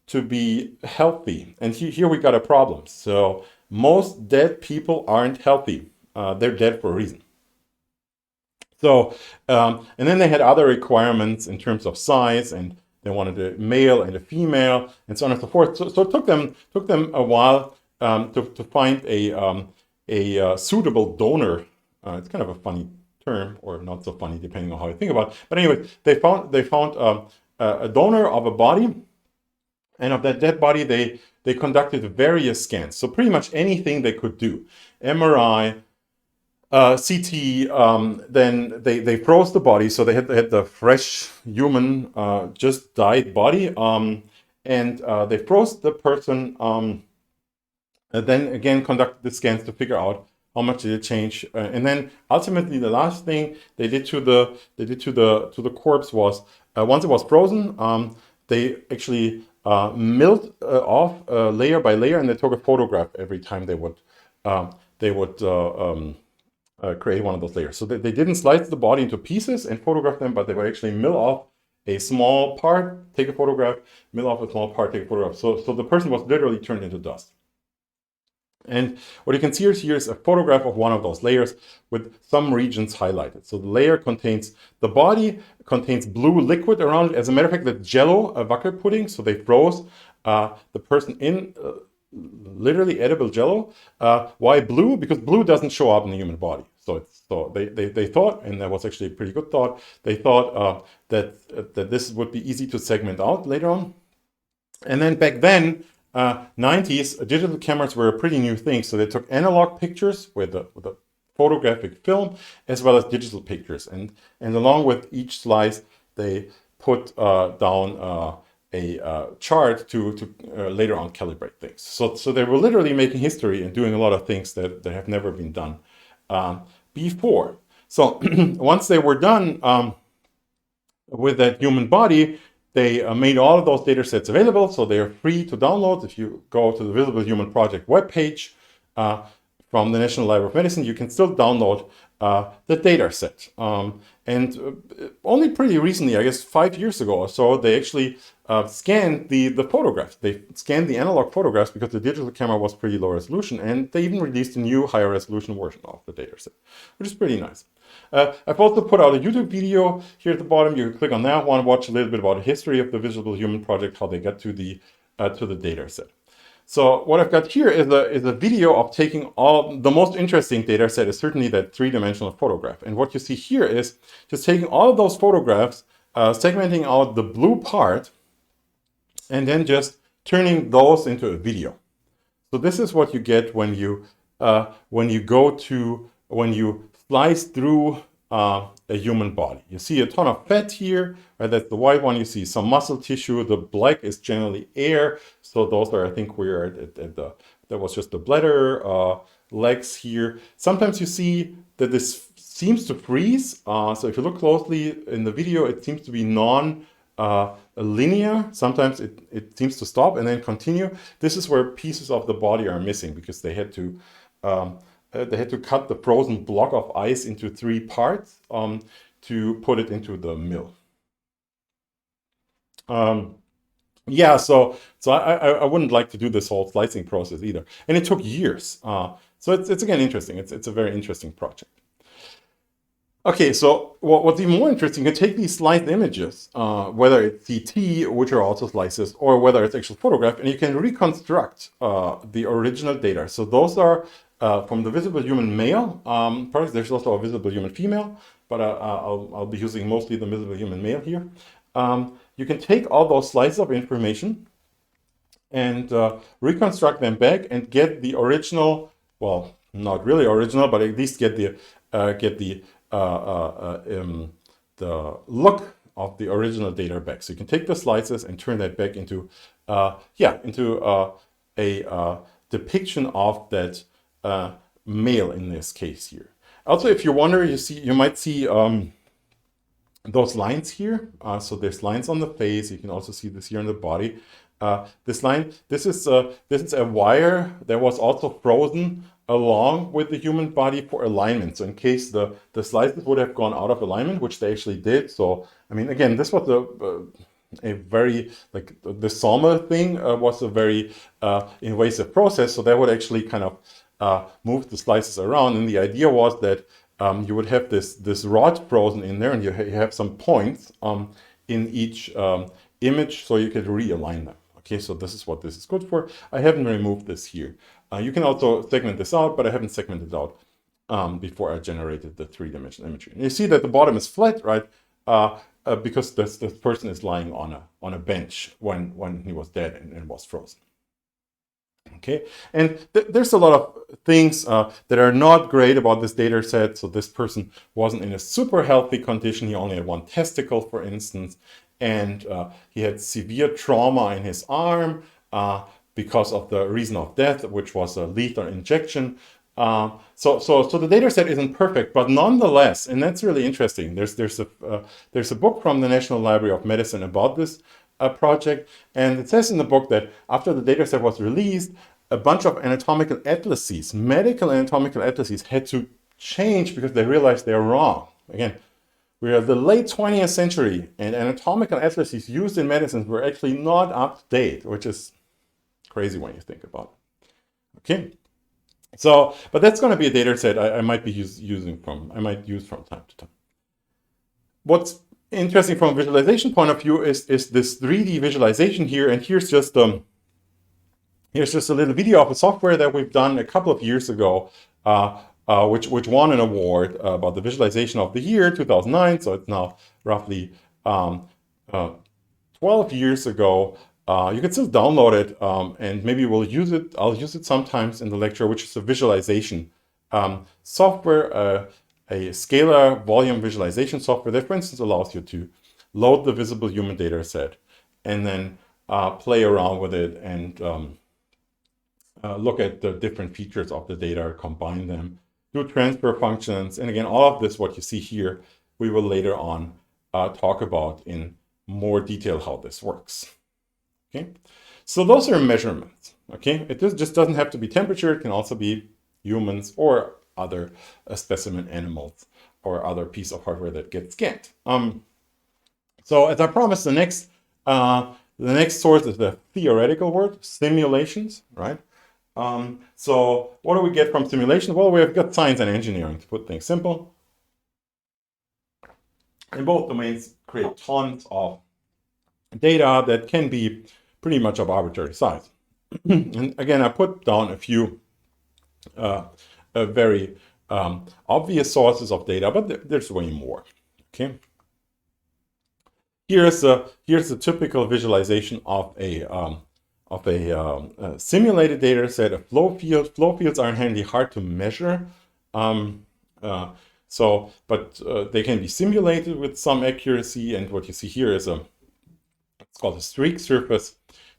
to be healthy. And here we got a problem. So most dead people aren't healthy. They're dead for a reason. So, and then they had other requirements in terms of size, and they wanted a male and a female, and so on and so forth. So it took them a while to find a suitable donor. It's kind of a funny term, or not so funny, depending on how you think about it. But anyway, they found a donor of a body, and of that dead body, they conducted various scans. So pretty much anything they could do, MRI, CT, then they froze the body. So they had the fresh human, just died body, and they froze the person, and then again conducted the scans to figure out how much did it change, and then ultimately the last thing they did to the corpse was once it was frozen, they actually milled off layer by layer, and they took a photograph every time they would create one of those layers. So they didn't slice the body into pieces and photograph them, but they would actually mill off a small part, take a photograph, mill off a small part, take a photograph. So the person was literally turned into dust. And what you can see here is a photograph of one of those layers with some regions highlighted. So the body contains blue liquid around it. As a matter of fact, that's jello, a Wackel pudding. So they froze the person in literally edible jello. Why blue? Because blue doesn't show up in the human body. So they thought, and that was actually a pretty good thought, they thought that this would be easy to segment out later on. And then back then, 90s, digital cameras were a pretty new thing. So they took analog pictures with a photographic film, as well as digital pictures. And along with each slice, they put down a chart to later on calibrate things. So they were literally making history and doing a lot of things that have never been done before. So once they were done with that human body, they made all of those data sets available, so they are free to download. If you go to the Visible Human Project webpage from the National Library of Medicine, you can still download the data set. And only pretty recently, I guess 5 years ago or so, they actually scanned the photographs. They scanned the analog photographs because the digital camera was pretty low resolution, and they even released a new higher resolution version of the data set, which is pretty nice. I've also put out a YouTube video here at the bottom. You can click on that one, watch a little bit about the history of the Visible Human Project, how they got to the data set. So what I've got here is a video of taking all the most interesting data set is certainly that three-dimensional photograph. And what you see here is just taking all of those photographs, segmenting out the blue part, and then just turning those into a video. So this is what you get when you slice through a human body. You see a ton of fat here, right? That's the white one. You see some muscle tissue. The black is generally air. So those are, I think we're at that was just the bladder, legs here. Sometimes you see that this seems to freeze. So if you look closely in the video, it seems to be linear. Sometimes it seems to stop and then continue. This is where pieces of the body are missing because they had to cut the frozen block of ice into 3 parts to put it into the mill. Yeah, so I wouldn't like to do this whole slicing process either, and it took years. So it's again interesting. It's a very interesting project. Okay, so what's even more interesting, you can take these sliced images, whether it's CT, which are also slices, or whether it's actual photograph, and you can reconstruct the original data. So those are from the Visible Human male products. There's also a Visible Human female, but I'll be using mostly the Visible Human male here. You can take all those slices of information and reconstruct them back and get the original, well, not really original, but at least get the look of the original data back. So you can take the slices and turn that back into a depiction of that male in this case here. Also, if you wonder, you might see those lines here. So there's lines on the face. You can also see this here on the body. This is a wire that was also frozen along with the human body for alignment. So in case the slices would have gone out of alignment, which they actually did. So, I mean, again, this was a very, like the sawmill thing was a very invasive process. So that would actually kind of move the slices around. And the idea was that you would have this rod frozen in there, and you have some points in each image so you could realign them. Okay, so this is what this is good for. I haven't removed this here. You can also segment this out, but I haven't segmented out before I generated the three-dimensional imagery. And you see that the bottom is flat, right? Because this person is lying on a bench when he was dead and was frozen. Okay, and there's a lot of things that are not great about this data set. So this person wasn't in a super healthy condition. He only had one testicle, for instance, and he had severe trauma in his arm because of the reason of death, which was a lethal injection. So the data set isn't perfect, but nonetheless, and that's really interesting. There's a book from the National Library of Medicine about this project, and it says in the book that after the data set was released, a bunch of anatomical atlases, medical anatomical atlases, had to change because they realized they're wrong. Again, we are the late 20th century, and anatomical atlases used in medicine were actually not up to date, which is crazy when you think about it. Okay, so but that's going to be a data set I might be use from time to time. What's interesting from a visualization point of view is this 3D visualization here, and here's just a little video of a software that we've done a couple of years ago, which won an award about the visualization of the year 2009. So it's now roughly 12 years ago. You can still download it, and maybe we'll use it. I'll use it sometimes in the lecture, which is a visualization software. A scalar volume visualization software that, for instance, allows you to load the Visible Human data set and then play around with it and look at the different features of the data, combine them, do transfer functions. And again, all of this, what you see here, we will later on talk about in more detail how this works. Okay, so those are measurements. Okay, it just doesn't have to be temperature. It can also be humans or other specimen animals or other piece of hardware that gets scanned. So as I promised, the next source is the theoretical word, simulations, right? So what do we get from simulations? Well, we've got science and engineering, to put things simple. In both domains, create tons of data that can be pretty much of arbitrary size. And again, I put down a few very obvious sources of data, but there's way more. Okay. Here's a typical visualization of a simulated data set of flow field. Flow fields are inherently hard to measure. But they can be simulated with some accuracy. And what you see here is it's called a streak surface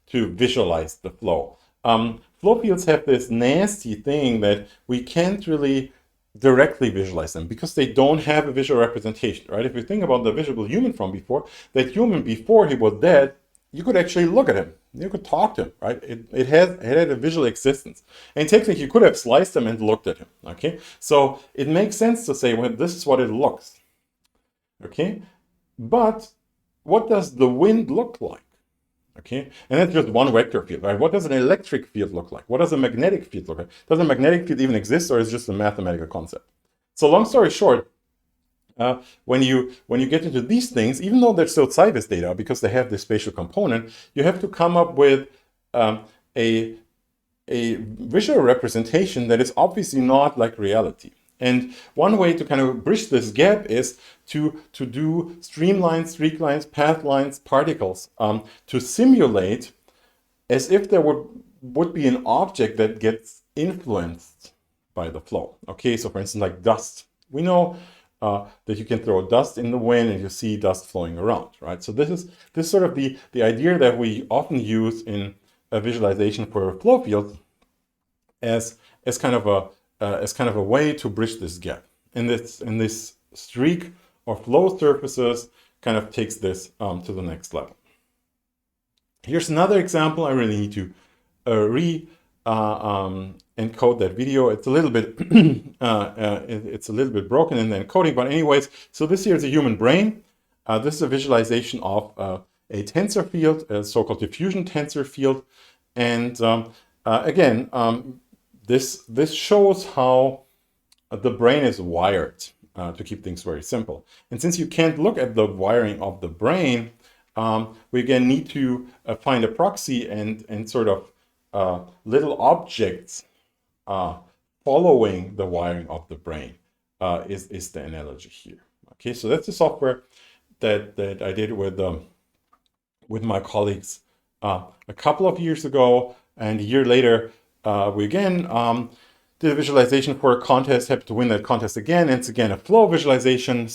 to visualize the flow. Flow fields have this nasty thing that we can't really directly visualize them because they don't have a visual representation, right? If you think about the visible human from before, that human before he was dead, you could actually look at him. You could talk to him, right? It had a visual existence. And technically, you could have sliced him and looked at him, okay? So it makes sense to say, well, this is what it looks, okay? But what does the wind look like? Okay, and that's just one vector field, right? What does an electric field look like? What does a magnetic field look like? Does a magnetic field even exist, or is it just a mathematical concept? So long story short, when you get into these things, even though they're still CIVIS data because they have this spatial component, you have to come up with a visual representation that is obviously not like reality. And one way to kind of bridge this gap is to do streamlines, streak lines, path lines, particles, to simulate as if there would be an object that gets influenced by the flow. Okay, so for instance, like dust. We know that you can throw dust in the wind and you see dust flowing around, right? So this is sort of the idea that we often use in a visualization for a flow field as kind of a way to bridge this gap. And this streak or flow surfaces kind of takes this to the next level. Here's another example. I really need to encode that video. It's a little bit it's a little bit broken in the encoding, but anyways, so this here is a human brain. This is a visualization of a tensor field, a so-called diffusion tensor field, and again, this shows how the brain is wired, to keep things very simple. And since you can't look at the wiring of the brain, we again need to find a proxy and sort of little objects following the wiring of the brain is the analogy here. Okay, so that's the software that I did with my colleagues a couple of years ago, and a year later we again did a visualization for a contest, happened to win that contest again, and it's again a flow visualization.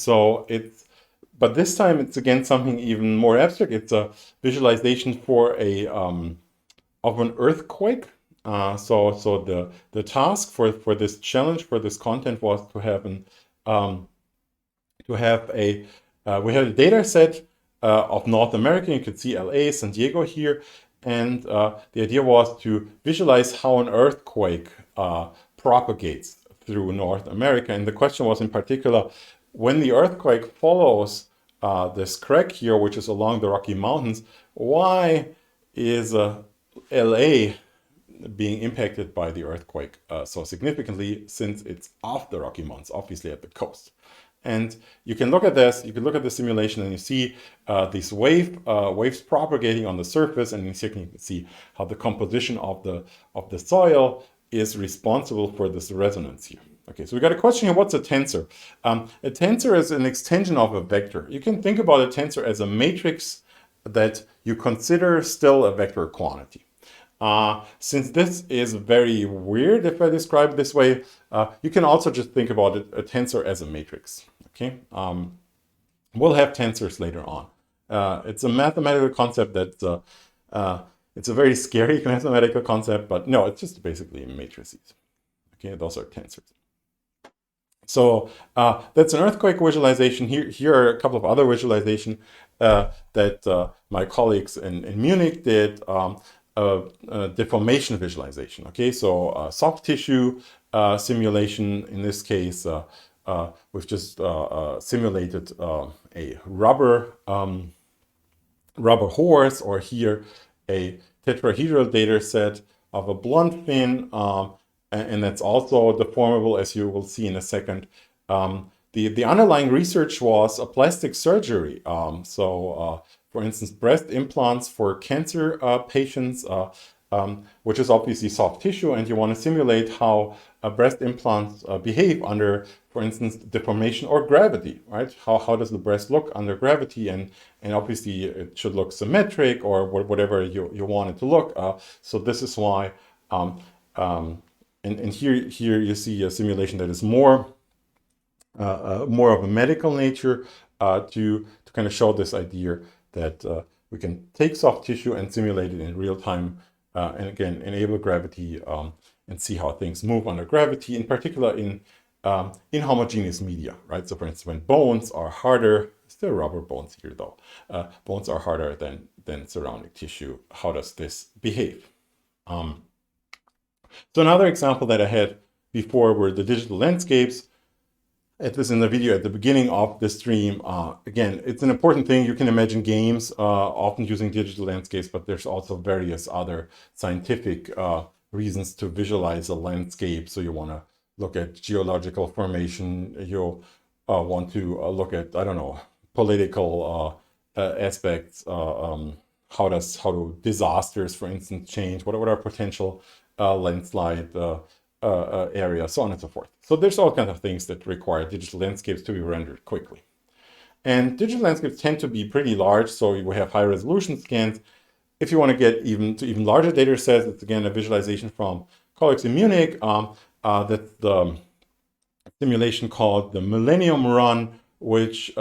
But this time it's again something even more abstract. It's a visualization for of an earthquake. So the task for this challenge, for this content, was to have we had a data set of North America. You could see LA, San Diego here, and the idea was to visualize how an earthquake propagates through North America. And the question was in particular, when the earthquake follows this crack here, which is along the Rocky Mountains, why is LA being impacted by the earthquake so significantly, since it's off the Rocky Mountains, obviously at the coast? And you can look at this, you can look at the simulation, and you see these waves propagating on the surface, and you can see how the composition of the soil is responsible for this resonance here. Okay, so we got a question here, what's a tensor? A tensor is an extension of a vector. You can think about a tensor as a matrix that you consider still a vector quantity. Since this is very weird if I describe it this way, you can also just think about a tensor as a matrix. Okay, we'll have tensors later on. It's a mathematical concept that it's a very scary mathematical concept, but no, it's just basically matrices. Okay, those are tensors. So that's an earthquake visualization. Here are a couple of other visualizations that my colleagues in Munich did. Deformation visualization. Okay, so soft tissue simulation. In this case, we've just simulated a rubber horse, or here a tetrahedral data set of a blunt fin, and that's also deformable, as you will see in a second. The underlying research was a plastic surgery. For instance, breast implants for cancer patients, which is obviously soft tissue, and you want to simulate how breast implants behave under, for instance, deformation or gravity, right? How does the breast look under gravity? And obviously it should look symmetric, or whatever you want it to look. So this is why, and here you see a simulation that is more of a medical nature to kind of show this idea that we can take soft tissue and simulate it in real time, and again enable gravity and see how things move under gravity, in particular in inhomogeneous media, right? So for instance, when bones are harder, still rubber bones here though, bones are harder than surrounding tissue, how does this behave? So another example that I had before were the digital landscapes. It was in the video at the beginning of the stream. Again, it's an important thing. You can imagine games often using digital landscapes, but there's also various other scientific reasons to visualize a landscape. So you want to look at geological formation. You want to look at, I don't know, political aspects. How do disasters, for instance, change? What are potential landslide area, so on and so forth. So there's all kinds of things that require digital landscapes to be rendered quickly. And digital landscapes tend to be pretty large, so we have high resolution scans. If you want to get even larger data sets, it's again a visualization from colleagues in Munich. That's the simulation called the Millennium Run, which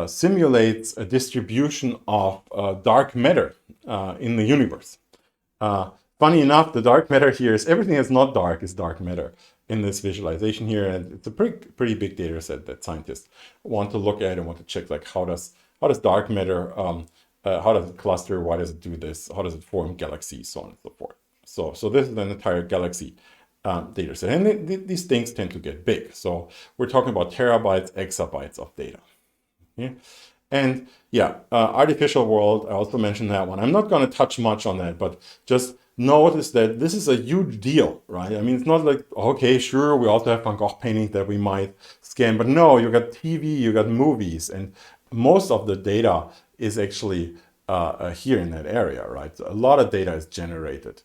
simulates a distribution of dark matter in the universe. Funny enough, the dark matter here is everything that's not dark is dark matter in this visualization here, and it's a pretty big data set that scientists want to look at and want to check, like how does dark matter, how does it cluster, why does it do this, how does it form galaxies, so on and so forth. So this is an entire galaxy data set, and these things tend to get big. So we're talking about terabytes, exabytes of data. Yeah. And yeah, artificial world, I also mentioned that one. I'm not going to touch much on that, but just notice that this is a huge deal, right? I mean, it's not like, okay, sure, we also have Van Gogh paintings that we might scan, but no, you got TV, you got movies, and most of the data is actually here in that area, right? So a lot of data is generated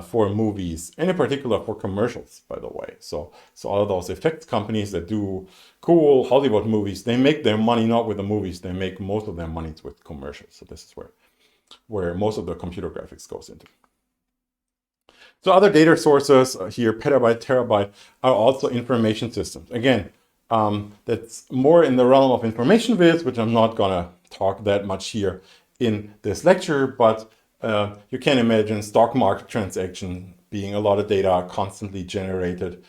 for movies, and in particular for commercials, by the way. So all of those effects companies that do cool Hollywood movies, they make their money not with the movies, they make most of their money with commercials. So this is where most of the computer graphics goes into. So other data sources here, petabyte, terabyte, are also information systems. Again, that's more in the realm of information viz, which I'm not gonna talk that much here in this lecture, but you can imagine stock market transaction being a lot of data constantly generated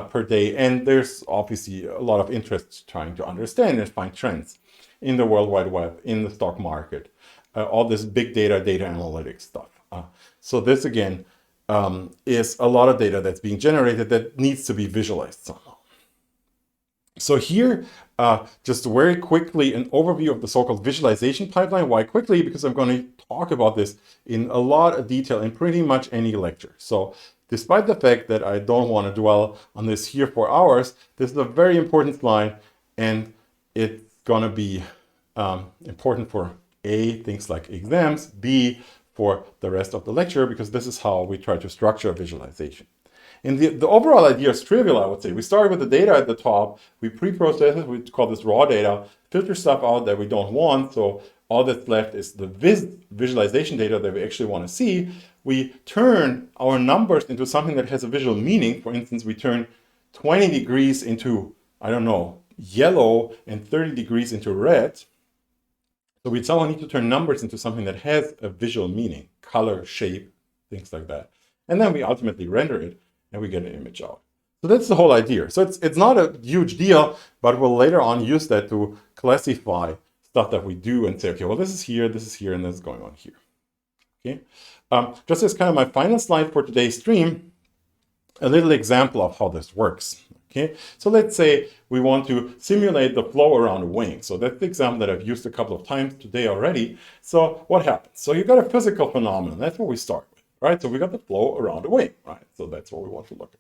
per day. And there's obviously a lot of interest trying to understand and find trends in the World Wide Web, in the stock market, all this big data analytics stuff. So this again is a lot of data that's being generated that needs to be visualized somehow. So here, just very quickly, an overview of the so-called visualization pipeline. Why quickly? Because I'm going to talk about this in a lot of detail in pretty much any lecture. So despite the fact that I don't want to dwell on this here for hours, this is a very important slide, and it's going to be important for A, things like exams, B, for the rest of the lecture, because this is how we try to structure a visualization. And the overall idea is trivial, I would say. We start with the data at the top, we pre-process it, we call this raw data, filter stuff out that we don't want, so all that's left is the visualization data that we actually want to see. We turn our numbers into something that has a visual meaning. For instance, we turn 20 degrees into, I don't know, yellow, and 30 degrees into red. So we somehow need to turn numbers into something that has a visual meaning, color, shape, things like that. And then we ultimately render it, and we get an image out. So that's the whole idea. So it's not a huge deal, but we'll later on use that to classify stuff that we do and say, okay, well, this is here, and this is going on here. Okay. Just as kind of my final slide for today's stream, a little example of how this works. Okay, so let's say we want to simulate the flow around a wing. So that's the example that I've used a couple of times today already. So what happens? So you've got a physical phenomenon. That's what we start with, right? So we got the flow around a wing, right? So that's what we want to look at.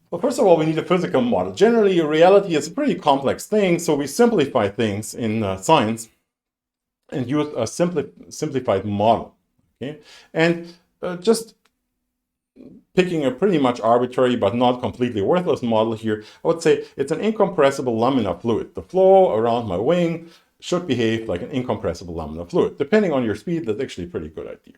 Well, first of all, we need a physical model. Generally, reality is a pretty complex thing, so we simplify things in science and use a simplified model. Okay, and just picking a pretty much arbitrary but not completely worthless model here, I would say it's an incompressible laminar fluid. The flow around my wing should behave like an incompressible laminar fluid. Depending on your speed, that's actually a pretty good idea.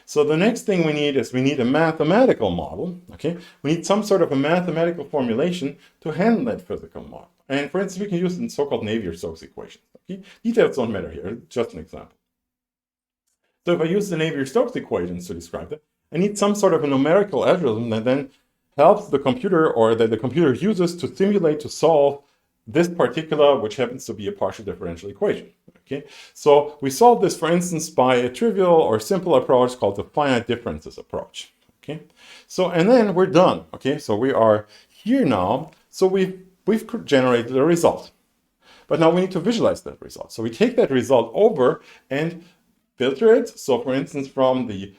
So the next thing we need is we need a mathematical model. Okay, we need some sort of a mathematical formulation to handle that physical model. And for instance, we can use the so-called Navier-Stokes equations. Okay, details don't matter here, just an example. So if I use the Navier-Stokes equations to describe that, I need some sort of a numerical algorithm that then helps the computer, or that the computer uses to simulate, to solve this particular, which happens to be a partial differential equation. Okay, so we solve this, for instance, by a trivial or simple approach called the finite differences approach. Okay, so and then we're done. Okay, so we are here now. So we've generated a result, but now we need to visualize that result. So we take that result over and filter it. So for instance, from the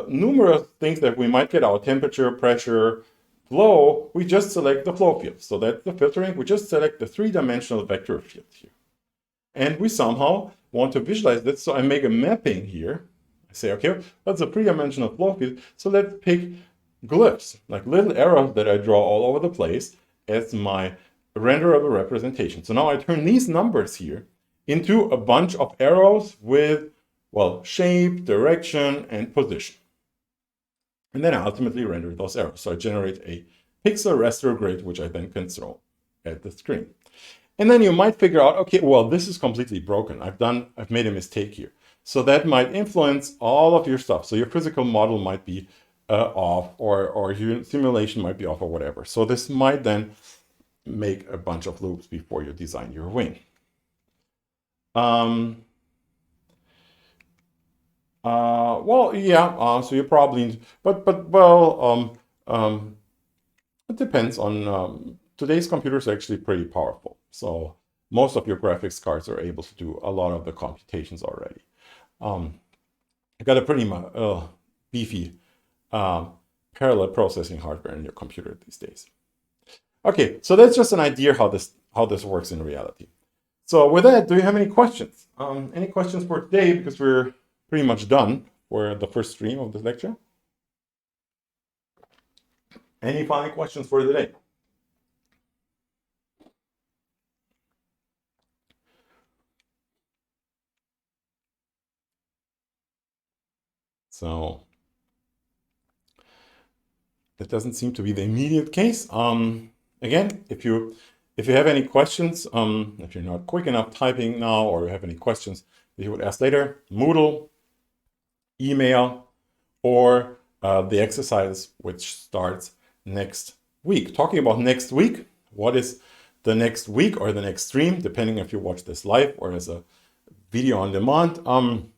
numerous things that we might get, our temperature, pressure, flow, we just select the flow field. So that's the filtering. We just select the three-dimensional vector field here. And we somehow want to visualize this. So I make a mapping here. I say, okay, that's a three-dimensional flow field. So let's pick glyphs, like little arrows that I draw all over the place as my renderable representation. So now I turn these numbers here into a bunch of arrows with, well, shape, direction, and position. And then I ultimately render those arrows. So I generate a pixel raster grid, which I then can throw at the screen. And then you might figure out, okay, well, this is completely broken. I've made a mistake here. So that might influence all of your stuff. So your physical model might be off, or your simulation might be off, or whatever. So this might then make a bunch of loops before you design your wing. Well, yeah, so you probably, well, it depends on, today's computers are actually pretty powerful. So most of your graphics cards are able to do a lot of the computations already. You've got a pretty beefy parallel processing hardware in your computer these days. Okay, so that's just an idea how this works in reality. So with that, do you have any questions? Any questions for today? Because we're pretty much done for the first stream of this lecture. Any final questions for the day? So that doesn't seem to be the immediate case. Again, if you have any questions, if you're not quick enough typing now, or you have any questions that you would ask later, Moodle, email, or the exercise which starts next week. Talking about next week, what is the next week or the next stream, depending if you watch this live or as a video on demand.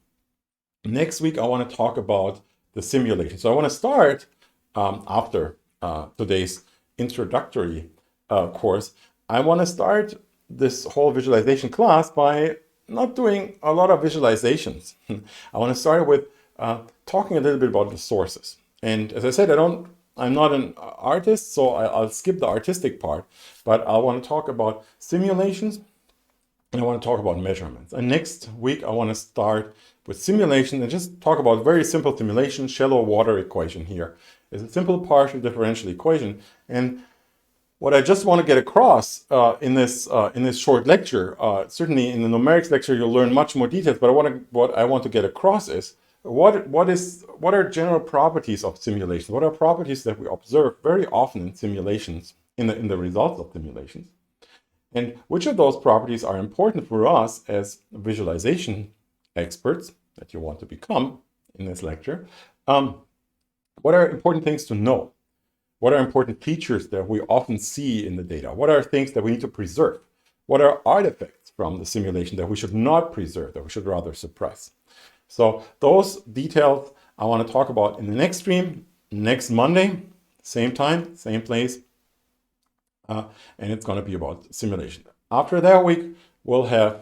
Next week, I want to talk about the simulation. So I want to start after today's introductory course. I want to start this whole visualization class by not doing a lot of visualizations. I want to start with talking a little bit about the sources. And as I said, I'm not an artist, so I'll skip the artistic part, but I want to talk about simulations, and I want to talk about measurements. And next week, I want to start with simulation and just talk about very simple simulation. Shallow water equation here is a simple partial differential equation. And what I just want to get across in this short lecture, certainly in the numerics lecture, you'll learn much more details, but what I want to get across is what are general properties of simulation? What are properties that we observe very often in simulations, in the results of simulations? And which of those properties are important for us as visualization experts that you want to become in this lecture? What are important things to know? What are important features that we often see in the data? What are things that we need to preserve? What are artifacts from the simulation that we should not preserve, that we should rather suppress? So those details I want to talk about in the next stream, next Monday, same time, same place. And it's going to be about simulation. After that week, we'll have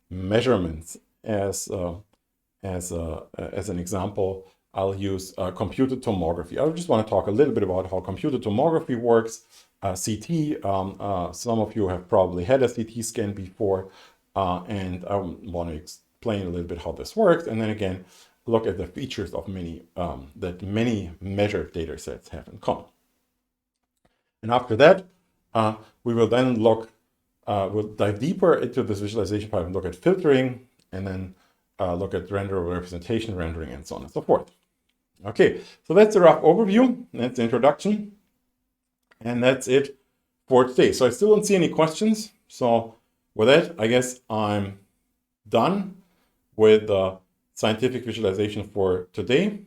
measurements as an example. I'll use computed tomography. I just want to talk a little bit about how computed tomography works. CT, some of you have probably had a CT scan before, and I want to explain a little bit how this works, and then again, look at the features of many that many measured data sets have in common. And after that, we will then look, we'll dive deeper into this visualization part and look at filtering, and then look at render representation, rendering, and so on and so forth. Okay, so that's a rough overview. That's the introduction. And that's it for today. So I still don't see any questions. So with that, I guess I'm done with the scientific visualization for today.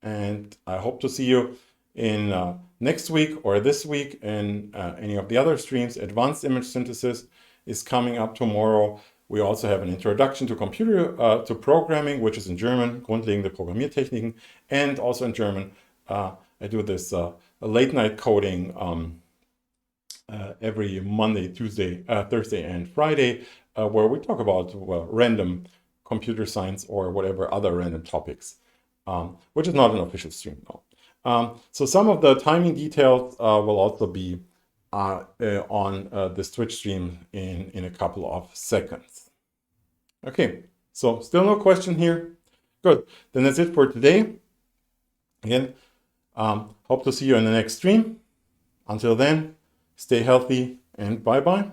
And I hope to see you in next week or this week in any of the other streams. Advanced image synthesis is coming up tomorrow. We also have an introduction to to programming, which is in German, Grundlegende Programmiertechniken, and also in German. I do this late night coding every Monday, Tuesday, Thursday, and Friday, where we talk about random computer science or whatever other random topics, which is not an official stream though. So some of the timing details will also be on this Twitch stream in a couple of seconds. Okay, so still no question here. Good, then that's it for today. Again, hope to see you in the next stream. Until then, stay healthy and bye-bye.